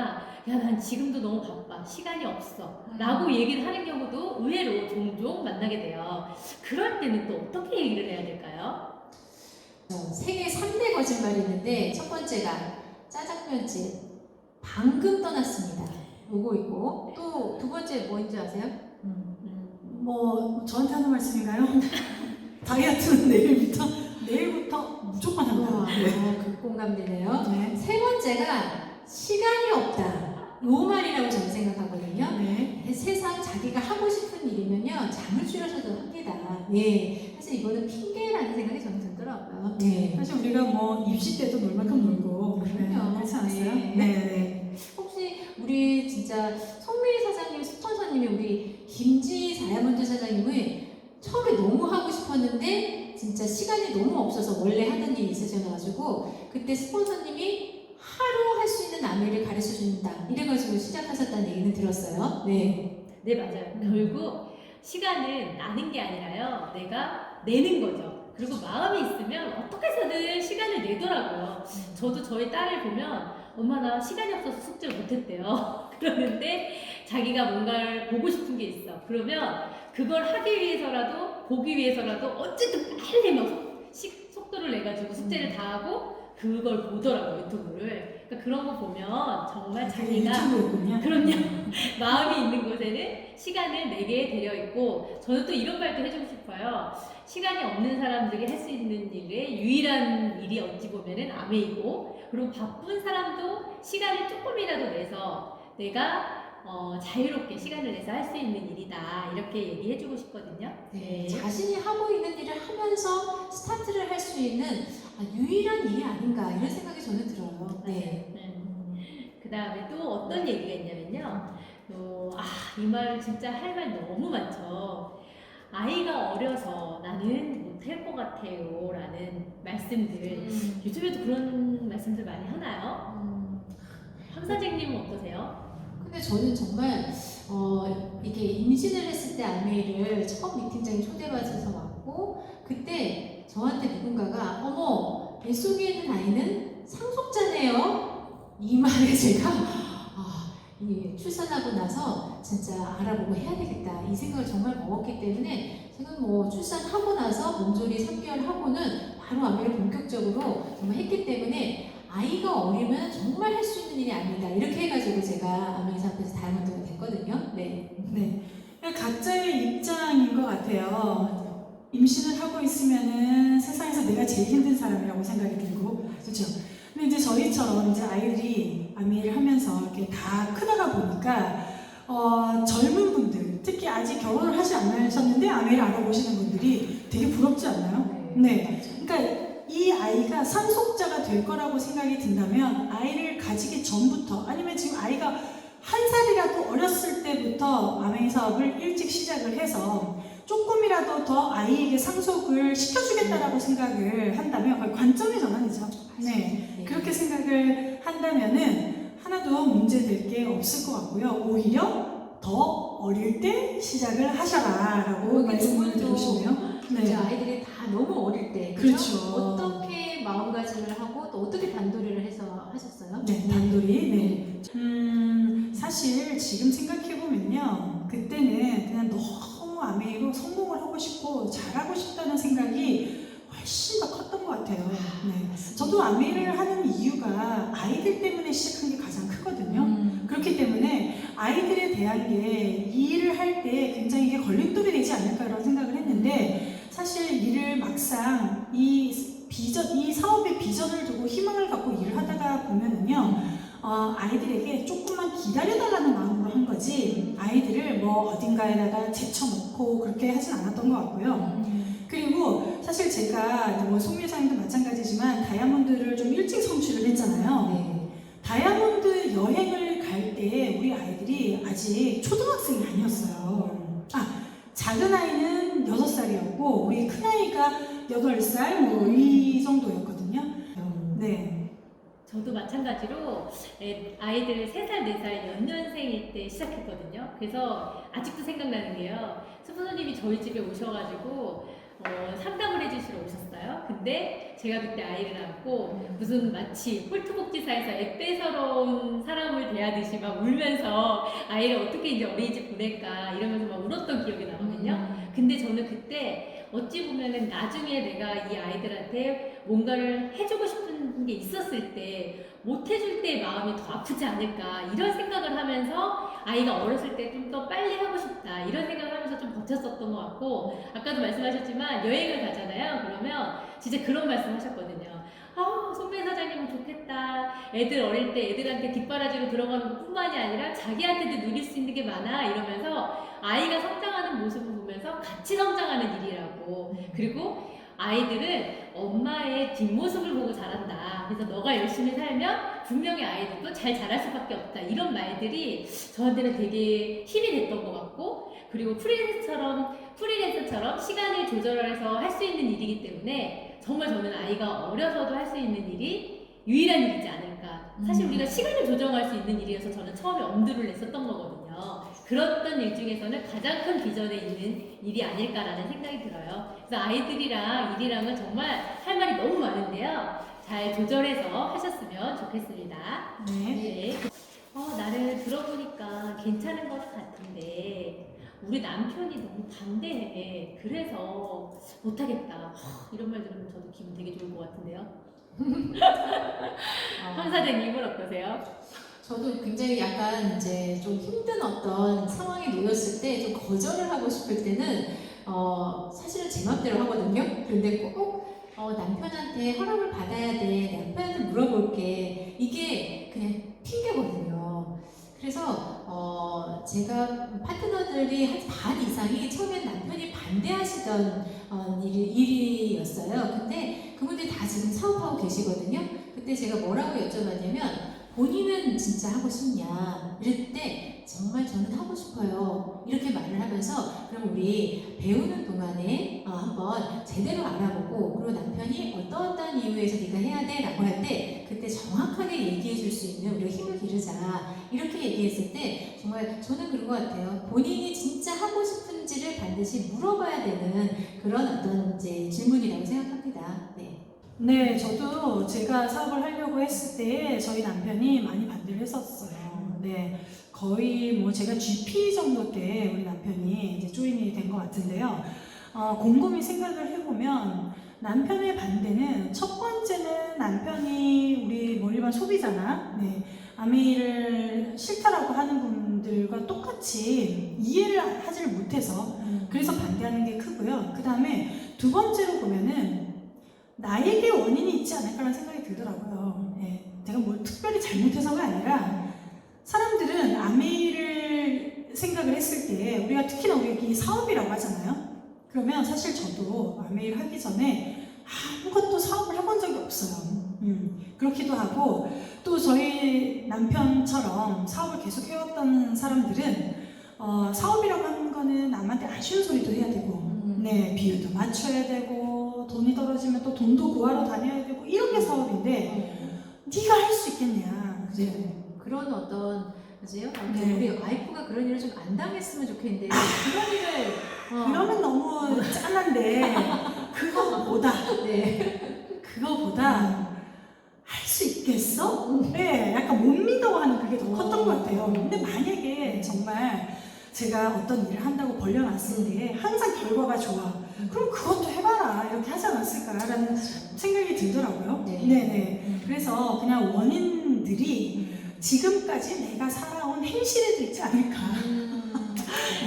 [SPEAKER 1] 야, 난 지금도 너무 바빠, 시간이 없어 라고 얘기를 하는 경우도 의외로 종종 만나게 돼요. 그럴 때는 또 어떻게 얘기를 해야 될까요?
[SPEAKER 2] 세계 3대 거짓말이 있는데 첫 번째가 짜장면집 방금 떠났습니다. 요거 있고, 또 두 번째 뭐인지 아세요?
[SPEAKER 3] 뭐 저한테 하는 말씀인가요? 다이어트는 내일부터 무조건 한다. 네.
[SPEAKER 2] 공감되네요.
[SPEAKER 3] 네.
[SPEAKER 2] 세 번째가 시간이 없다. 요 말이라고 저는 생각하거든요.
[SPEAKER 3] 네.
[SPEAKER 2] 세상 자기가 하고 싶은 일이면요, 잠을 줄여서도 합니다. 네, 사실 이거는 핑계라는 생각이 저는 들더라고요. 네.
[SPEAKER 3] 사실 우리가 뭐 입시 때도 놀 만큼 놀고
[SPEAKER 2] 그럼요.
[SPEAKER 3] 그렇지 않았어요?
[SPEAKER 2] 네.
[SPEAKER 3] 네.
[SPEAKER 2] 혹시 우리 진짜 성미 사장님, 스폰서님이 우리 김지 다이아몬드 사장님을 처음에 너무 하고 싶었는데 진짜 시간이 너무 없어서 원래 하던 일이 있으셔가지고 그때 스폰서님이 하루 할 수 있는 아메를 가르쳐 준다 이래가지고 시작하셨다는 얘기는 들었어요. 네.
[SPEAKER 1] 네, 맞아요. 결국 시간은 나는 게 아니라요, 내가 내는 거죠. 그리고 마음이 있으면 어떻게 해서든 시간을 내더라고요. 저도 저희 딸을 보면 엄마 나 시간이 없어서 숙제를 못했대요. 그러는데 자기가 뭔가를 보고 싶은 게 있어. 그러면 그걸 하기 위해서라도 보기 위해서라도 어쨌든 빨리 막 속도를 내가지고 숙제를 다 하고 그걸 보더라고요, 유튜브를. 그러니까 그런 거 보면 정말 자기가
[SPEAKER 3] 유튜브였군요.
[SPEAKER 1] 그럼요. 마음이 있는 곳에는 시간을 내게 되어 있고, 저는 또 이런 말도 해주고 싶어요. 시간이 없는 사람들이 할 수 있는 일의 유일한 일이 어찌 보면은 아메이고, 그리고 바쁜 사람도 시간을 조금이라도 내서 내가 자유롭게 시간을 내서 할 수 있는 일이다, 이렇게 얘기해주고 싶거든요.
[SPEAKER 2] 네, 자신이 하고 있는 일을 하면서 스타트를 할 수 있는 유일한 일이 아닌가 이런 생각이 저는 들어요. 네.
[SPEAKER 1] 그 다음에 또 어떤 얘기가 있냐면요. 이 말 진짜 할 말 너무 많죠. 아이가 어려서 나는 못할 것 같아요 라는 말씀들. 요즘에도 그런 말씀들 많이 하나요? 황 사장님은 어떠세요?
[SPEAKER 2] 근데 저는 정말 이게 임신을 했을 때 아메이를 처음 미팅장에 초대받아서 왔고 그때 저한테 누군가가 어머 뱃속에 있는 아이는 상속자네요 이 말에 제가 이 출산하고 나서 진짜 알아보고 해야 되겠다 이 생각을 정말 먹었기 때문에 제가 뭐 출산하고 나서 몸조리 3개월 하고는 바로 아메이를 본격적으로 정말 했기 때문에 아이가 어리면 정말 할 수 있는 일이 아니다 이렇게 해가지고 제가 아메이사 앞에서 다이아몬드가 됐거든요. 네.
[SPEAKER 3] 네. 각자의 입장인 것 같아요. 임신을 하고 있으면은 세상에서 내가 제일 힘든 사람이라고 생각이 들고, 그렇죠. 근데 이제 저희처럼 이제 아이들이 아메이를 하면서 이렇게 다 크다가 보니까 젊은 분들, 특히 아직 결혼을 하지 않으셨는데 아메이를 알아보시는 분들이 되게 부럽지 않나요? 네. 그러니까 이 아이가 상속자가 될 거라고 생각이 든다면 아이를 가지기 전부터 아니면 지금 아이가 한 살이라도 어렸을 때부터 아메이 사업을 일찍 시작을 해서 조금이라도 더 아이에게 상속을 시켜주겠다라고 생각을 한다면 그게 관점의 전환이죠. 네. 그렇게 생각을 한다면은 하나도 문제될 게 없을 것 같고요. 오히려 더 어릴 때 시작을 하셔라라고 말씀을 드리고 싶네요.
[SPEAKER 2] 네. 아이들이 다 너무 어릴 때
[SPEAKER 3] 그렇죠.
[SPEAKER 2] 어떻게 마음가짐을 하고 또 어떻게 단도리를 해서 하셨어요?
[SPEAKER 3] 네, 단돌이. 네. 사실 사실 지금 생각해보면요. 그때는 그냥 너무 아메이로 성공을 하고 싶고 잘하고 싶다는 생각이 훨씬 더 컸던 것 같아요. 네. 저도 아메이를 하는 이유가 아이들 때문에 시작한 게 가장 크거든요. 그렇기 때문에 아이들에 대한 게 이 일을 할 때 굉장히 이게 걸림돌이 되지 않을까 이런 생각을 했는데 사실 일을 막상 이 사업의 비전을 두고 희망을 갖고 일을 하다가 보면은요, 아이들에게 조금만 기다려달라는 마음으로 한 거지, 아이들을 뭐 어딘가에다가 제쳐놓고 그렇게 하진 않았던 것 같고요. 그리고 사실 제가 뭐 송유사님도 마찬가지지만 다이아몬드를 좀 일찍 성취를 했잖아요.
[SPEAKER 2] 네.
[SPEAKER 3] 다이아몬드 여행을 갈 때 우리 아이들이 아직 초등학생이 아니었어요. 작은 아이는 6살이었고 우리 큰 아이가 8살 뭐 이 정도였거든요. 네.
[SPEAKER 1] 저도 마찬가지로 아이들 3살, 4살 연년생일 때 시작했거든요. 그래서 아직도 생각나는 게요. 스폰서님이 저희 집에 오셔가지고 상담을 해주시러 오셨어요. 근데 제가 그때 아이를 안고 무슨 마치 홀트복지사에서 애빼서러운 사람을 대하듯이 막 울면서 아이를 어떻게 이제 어린이집 보낼까 이러면서 막 울었던 기억이 나거든요. 근데 저는 그때 어찌 보면은 나중에 내가 이 아이들한테 뭔가를 해주고 싶은 게 있었을 때 못 해줄 때 마음이 더 아프지 않을까 이런 생각을 하면서 아이가 어렸을 때 좀 더 빨리 하고 싶다 이런 생각을 하면서 좀 버텼었던 것 같고 아까도 말씀하셨지만 여행을 가잖아요. 그러면 진짜 그런 말씀 하셨거든요. 송배 사장님은 좋겠다. 애들 어릴 때 애들한테 뒷바라지로 들어가는 것 뿐만이 아니라 자기한테도 누릴 수 있는 게 많아 이러면서 아이가 성장하는 모습을 보면서 같이 성장하는 일이라고. 그리고 아이들은 엄마의 뒷모습을 보고 자란다. 그래서 너가 열심히 살면 분명히 아이들도 잘 자랄 수밖에 없다. 이런 말들이 저한테는 되게 힘이 됐던 것 같고 그리고 프리랜서처럼 시간을 조절해서 할 수 있는 일이기 때문에 정말 저는 아이가 어려서도 할 수 있는 일이 유일한 일이지 않을까. 사실 우리가 시간을 조정할 수 있는 일이어서 저는 처음에 엄두를 냈었던 거거든요. 그랬던 일 중에서는 가장 큰 비전에 있는 일이 아닐까라는 생각이 들어요. 그래서 아이들이랑 일이랑은 정말 할 말이 너무 많은데요. 잘 조절해서 하셨으면 좋겠습니다.
[SPEAKER 3] 네.
[SPEAKER 1] 네. 나를 들어보니까 괜찮은 것 같은데 우리 남편이 너무 반대해. 그래서 못하겠다. 이런 말 들으면 저도 기분 되게 좋을 것 같은데요. 황 사장님은 어떠세요?
[SPEAKER 2] 저도 굉장히 약간 이제 좀 힘든 어떤 상황에 놓였을 때 좀 거절을 하고 싶을 때는 사실은 제 맘대로 하거든요. 그런데 꼭 남편한테 허락을 받아야 돼. 남편한테 물어볼게. 이게 그냥 핑계거든요. 그래서 제가 파트너들이 한 반 이상이 처음엔 남편이 반대하시던 일이었어요. 근데 그분들이 다 지금 사업하고 계시거든요. 그때 제가 뭐라고 여쭤봤냐면 본인은 진짜 하고 싶냐? 이럴 때 정말 저는 하고 싶어요. 이렇게 말을 하면서 그럼 우리 배우는 동안에 한번 제대로 알아보고 그리고 남편이 어떠한 이유에서 네가 해야 돼? 라고 할 때 그때 정확하게 얘기해 줄 수 있는 우리가 힘을 기르자 이렇게 얘기했을 때 정말 저는 그런 것 같아요. 본인이 진짜 하고 싶은지를 반드시 물어봐야 되는 그런 어떤 이제 질문이라고 생각합니다. 네.
[SPEAKER 3] 네, 저도 제가 사업을 하려고 했을 때 저희 남편이 많이 반대를 했었어요. 네, 거의 뭐 제가 GP 정도 때 우리 남편이 이제 조인이 된 것 같은데요. 곰곰이 생각을 해보면 남편의 반대는 첫 번째는 남편이 우리 뭐 일반 소비자나 아메이를 싫다라고 하는 분들과 똑같이 이해를 하지를 못해서 그래서 반대하는 게 크고요. 그 다음에 두 번째로 보면은 나에게 원인이 있지 않을까라는 생각이 들더라고요. 제가 뭘 특별히 잘못해서가 아니라 사람들은 아메이를 생각을 했을 때 우리가 특히나 우리 사업이라고 하잖아요. 그러면 사실 저도 아메이를 하기 전에 아무것도 사업을 해본 적이 없어요. 그렇기도 하고 또 저희 남편처럼 사업을 계속 해왔던 사람들은 사업이라고 하는 거는 남한테 아쉬운 소리도 해야 되고 비율도 맞춰야 되고 돈이 떨어지면 또 돈도 구하러 다녀야 되고 이런 게 사업인데 네가 할 수 있겠냐.
[SPEAKER 2] 그런 어떤 그죠?
[SPEAKER 3] 네.
[SPEAKER 2] 우리 와이프가 그런 일을 좀 안 당했으면 좋겠는데 그런 일을
[SPEAKER 3] 그러면 너무 짠한데 그거보다
[SPEAKER 2] 네.
[SPEAKER 3] 할 수 있겠어? 네, 약간 못 믿어하는 그게 더 컸던 것 같아요. 근데 만약에 정말 제가 어떤 일을 한다고 벌려놨을 때 항상 결과가 좋아. 그럼 그것도 해봐라. 이렇게 하지 않았을까라는 생각이 들더라고요.
[SPEAKER 2] 네.
[SPEAKER 3] 네네. 그래서 그냥 원인들이 지금까지 내가 살아온 행실에도 있지 않을까.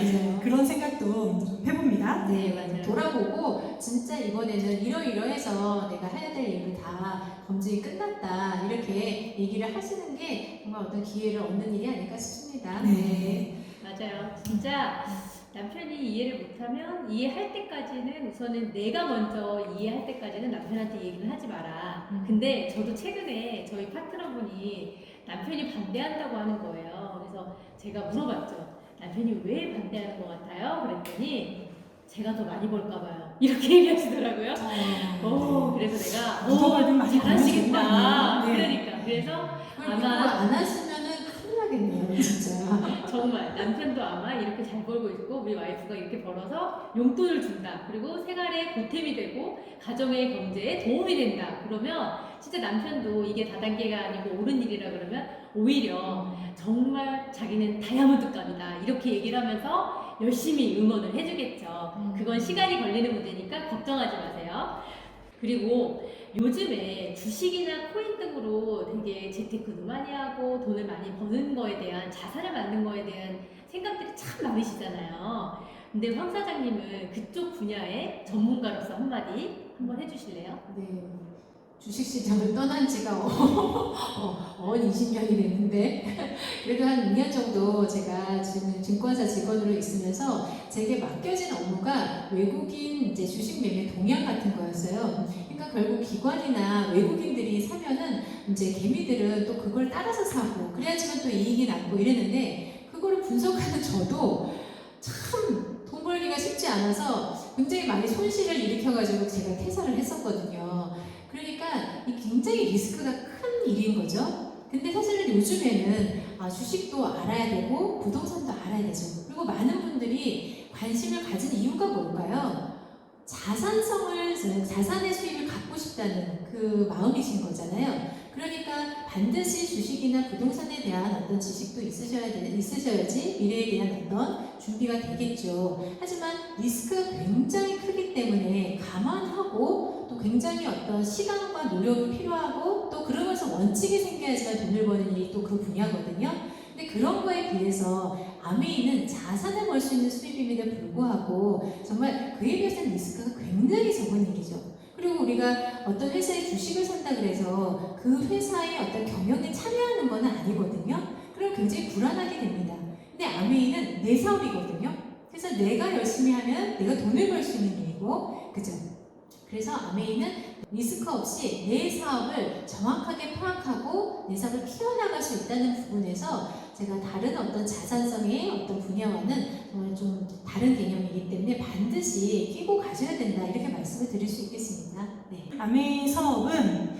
[SPEAKER 3] 네, 그런 생각도 해봅니다.
[SPEAKER 2] 네,
[SPEAKER 1] 맞아요.
[SPEAKER 2] 돌아보고 진짜 이번에는 이러이러해서 내가 해야 될 일을 다 검증이 끝났다 이렇게 얘기를 하시는 게 정말 어떤 기회를 얻는 일이 아닐까 싶습니다.
[SPEAKER 3] 네.
[SPEAKER 1] 맞아요. 진짜 남편이 이해를 못하면 이해할 때까지는 우선은 내가 먼저 이해할 때까지는 남편한테 얘기를 하지 마라. 근데 저도 최근에 저희 파트너분이 남편이 반대한다고 하는 거예요. 그래서 제가 물어봤죠. 남편이 왜 반대하는 것 같아요? 그랬더니 제가 더 많이 벌까 봐요. 이렇게 얘기하시더라고요. 그래서 내가
[SPEAKER 3] 묻어가든 많이
[SPEAKER 1] 잘하시겠다.
[SPEAKER 3] 벌면 네.
[SPEAKER 1] 그러니까 그래서
[SPEAKER 2] 그걸
[SPEAKER 1] 아마-
[SPEAKER 2] 믿고 안 하시면은 큰일 나겠네요, 진짜.
[SPEAKER 1] 정말 남편도 아마 이렇게 잘 벌고 있고 우리 와이프가 이렇게 벌어서 용돈을 준다. 그리고 생활에 보탬이 되고 가정의 경제에 도움이 된다. 그러면 진짜 남편도 이게 다단계가 아니고 옳은 일이라 그러면 오히려 정말 자기는 다이아몬드감이다. 이렇게 얘기를 하면서 열심히 응원을 해주겠죠. 그건 시간이 걸리는 문제니까 걱정하지 마세요. 그리고 요즘에 주식이나 코인 등으로 되게 재테크도 많이 하고 돈을 많이 버는 거에 대한 자산을 만든 거에 대한 생각들이 참 많으시잖아요. 근데 황 사장님은 그쪽 분야의 전문가로서 한마디 한번 해주실래요?
[SPEAKER 2] 네. 주식시장을 떠난 지가 20년이 됐는데 그래도 한 2년 정도 제가 지금 증권사 직원으로 있으면서 제게 맡겨진 업무가 외국인 이제 주식 매매 동향 같은 거였어요. 그러니까 결국 기관이나 외국인들이 사면은 이제 개미들은 또 그걸 따라서 사고 그래야지만 또 이익이 남고 이랬는데 그거를 분석하는 저도 참 돈 벌기가 쉽지 않아서 굉장히 많이 손실을 일으켜가지고 제가 퇴사를 했었거든요. 그러니까 이 굉장히 리스크가 큰 일인 거죠. 근데 사실은 요즘에는 주식도 알아야 되고 부동산도 알아야 되죠. 그리고 많은 분들이 관심을 가진 이유가 뭘까요? 자산의 수입을 갖고 싶다는 그 마음이신 거잖아요. 그러니까 반드시 주식이나 부동산에 대한 어떤 지식도 있으셔야지 미래에 대한 어떤 준비가 되겠죠. 하지만 리스크가 굉장히 크기 때문에 감안하고 또 굉장히 어떤 시간과 노력이 필요하고 또 그러면서 원칙이 생겨야지만 돈을 버는 일이 또 그 분야거든요. 근데 그런 거에 비해서 아메이는 자산을 벌 수 있는 수입임에도 불구하고 정말 그에 비해서는 리스크가 굉장히 적은 일이죠. 그리고 우리가 어떤 회사의 주식을 산다 그래서 그 회사의 어떤 경영에 참여하는 건 아니거든요. 그럼 굉장히 불안하게 됩니다. 근데 아메이는 내 사업이거든요. 그래서 내가 열심히 하면 내가 돈을 벌 수 있는 일이고, 그죠? 그래서 아메이는 리스크 없이 내 사업을 정확하게 파악하고 내 사업을 키워나갈 수 있다는 부분에서 제가 다른 어떤 자산성의 어떤 분야와는 정말 좀 다른 개념이기 때문에 반드시 끼고 가셔야 된다 이렇게 말씀을 드릴 수 있겠습니다. 네.
[SPEAKER 3] 아메이 사업은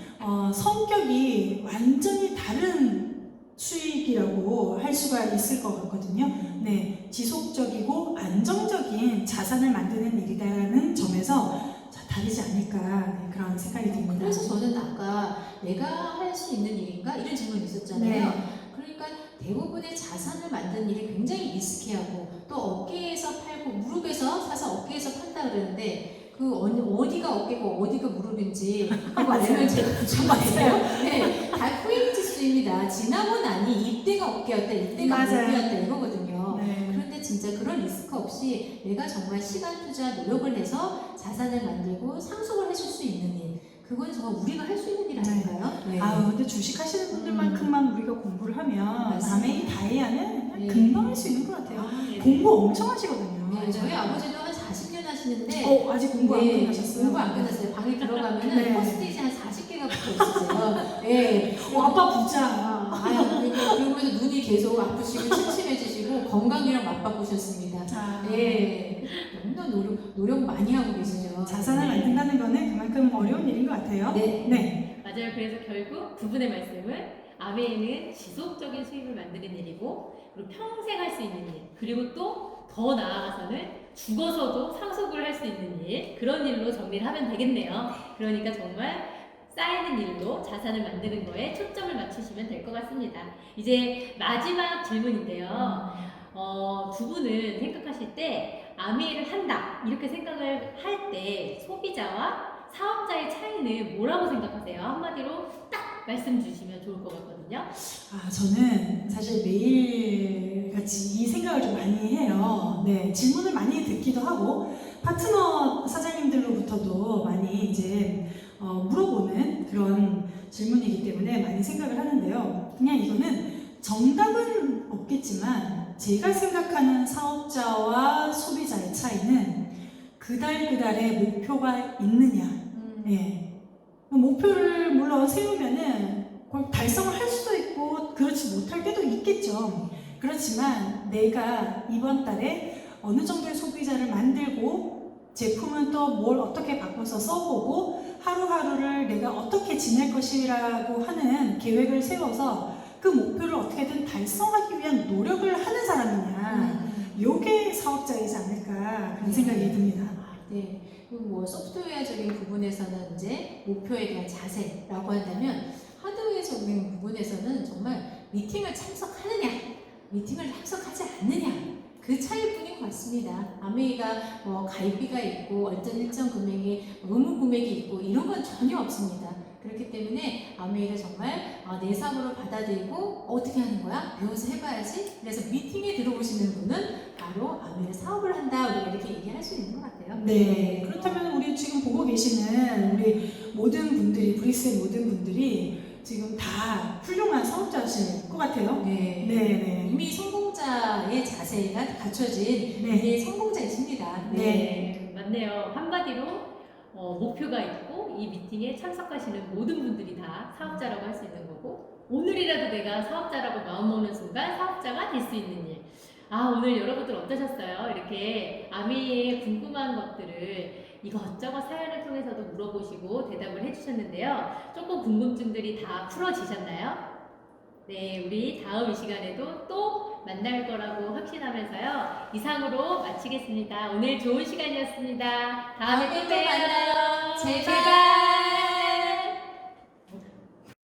[SPEAKER 3] 성격이 완전히 다른 수익이라고 할 수가 있을 것 같거든요. 네, 지속적이고 안정적인 자산을 만드는 일이라는 점에서 다르지 않을까 네, 그런 생각이 듭니다.
[SPEAKER 2] 그래서 저는 아까 내가 할 수 있는 일인가 이런 질문이 있었잖아요.
[SPEAKER 3] 네.
[SPEAKER 2] 그러니까 대부분의 자산을 만드는 일이 굉장히 리스키하고 또 어깨에서 팔고 무릎에서 사서 어깨에서 판다 그러는데 그 어디가 어깨고 어디가 무릎인지 그거 알면 제가 부정하세요. 네, 다 코인 지수입니다. 지나고 나니 이때가 어깨였다, 이때가
[SPEAKER 3] 맞아요.
[SPEAKER 2] 무릎이었다 이거거든요.
[SPEAKER 3] 네.
[SPEAKER 2] 그런데 진짜 그런 리스크 없이 내가 정말 시간 투자 노력을 해서 자산을 만들고 상속을 해줄 수 있는 일 그건 정말 우리가 할 수 있는 일 아닌가요? 네.
[SPEAKER 3] 근데 주식 하시는 분들만큼만 우리가 공부를 하면
[SPEAKER 2] 맞습니다.
[SPEAKER 3] 아메이 다이아는 그냥
[SPEAKER 2] 네.
[SPEAKER 3] 금방 할 수 있는 것 같아요.
[SPEAKER 1] 네.
[SPEAKER 3] 공부 엄청 하시거든요.
[SPEAKER 2] 네, 저희 아버지도 한 40년 하시는데
[SPEAKER 3] 아직 공부 안
[SPEAKER 2] 네,
[SPEAKER 3] 끝나셨어요?
[SPEAKER 2] 공부 안 끝났어요. 방에 들어가면은
[SPEAKER 3] 네.
[SPEAKER 2] 포스트잇이 한 40개가 붙어 있었어요. 네.
[SPEAKER 3] 아빠 부자.
[SPEAKER 2] 그러면서 눈이 계속 아프시고 침침해지시고 건강이랑 맞바꾸셨습니다. 네. 너무나 노력 많이 하고 계시죠.
[SPEAKER 3] 자산을 만든다는 거는 그만큼 어려운 일인 것 같아요.
[SPEAKER 2] 네.
[SPEAKER 3] 네.
[SPEAKER 1] 맞아요. 그래서 결국 두 분의 말씀은 아메이는 지속적인 수입을 만드는 일이고 그리고 평생 할 수 있는 일 그리고 또 더 나아가서는 죽어서도 상속을 할 수 있는 일 그런 일로 정리를 하면 되겠네요. 그러니까 정말 쌓이는 일로 자산을 만드는 거에 초점을 맞추시면 될 것 같습니다. 이제 마지막 질문인데요. 두 분은 생각하실 때 아미를 한다 이렇게 생각을 할 때 소비자와 사업자의 차이는 뭐라고 생각하세요? 한마디로 딱 말씀 주시면 좋을 것 같거든요.
[SPEAKER 3] 저는 사실 매일 같이 이 생각을 좀 많이 해요. 네, 질문을 많이 듣기도 하고 파트너 사장님들로부터도 많이 이제 물어보는 그런 질문이기 때문에 많이 생각을 하는데요. 그냥 이거는 정답은 없겠지만 제가 생각하는 사업자와 소비자의 차이는 그달의 목표가 있느냐. 예. 목표를 물론 세우면은 그걸 달성을 할 수도 있고 그렇지 못할 때도 있겠죠. 그렇지만 내가 이번 달에 어느 정도의 소비자를 만들고 제품은 또 뭘 어떻게 바꿔서 써보고 하루하루를 내가 어떻게 지낼 것이라고 하는 계획을 세워서 그 목표를 어떻게든 달성하기 위한 노력을 하는 사람이냐, 요게 사업자이지 않을까 그런 생각이 듭니다.
[SPEAKER 2] 네. 그리고 뭐 소프트웨어적인 부분에서는 이제 목표에 대한 자세라고 한다면 하드웨어적인 부분에서는 정말 미팅을 참석하느냐, 미팅을 참석하지 않느냐 그 차이뿐인 것 같습니다. 아메이가 뭐 가입비가 있고 어떤 일정 금액이 의무 금액이 있고 이런 건 전혀 없습니다. 그렇기 때문에 아메이를 정말 내 사업으로 받아들이고 어떻게 하는 거야? 배워서 해봐야지. 그래서 미팅에 들어오시는 분은 바로 아메이를 사업을 한다. 우리가 이렇게 얘기할 수 있는 것 같아요.
[SPEAKER 3] 네, 그렇다면 우리 지금 보고 계시는 우리 모든 분들이, 브릭스의 모든 분들이 지금 다 훌륭한 사업자실 것 같아요.
[SPEAKER 2] 네.
[SPEAKER 3] 네.
[SPEAKER 2] 이미 성공자의 자세가 갖춰진
[SPEAKER 3] 네.
[SPEAKER 2] 이게 성공자이십니다.
[SPEAKER 1] 네, 맞네요. 한마디로 목표가 있고 이 미팅에 참석하시는 모든 분들이 다 사업자라고 할 수 있는 거고 오늘이라도 내가 사업자라고 마음먹는 순간 사업자가 될 수 있는 일. 오늘 여러분들 어떠셨어요? 이렇게 아미의 궁금한 것들을 이것저것 사연을 통해서도 물어보시고 대답을 해주셨는데요. 조금 궁금증들이 다 풀어지셨나요? 네, 우리 다음 이 시간에도 또 만날 거라고 확신하면서요. 이상으로 마치겠습니다. 오늘 좋은 시간이었습니다. 다음에 또 봬요.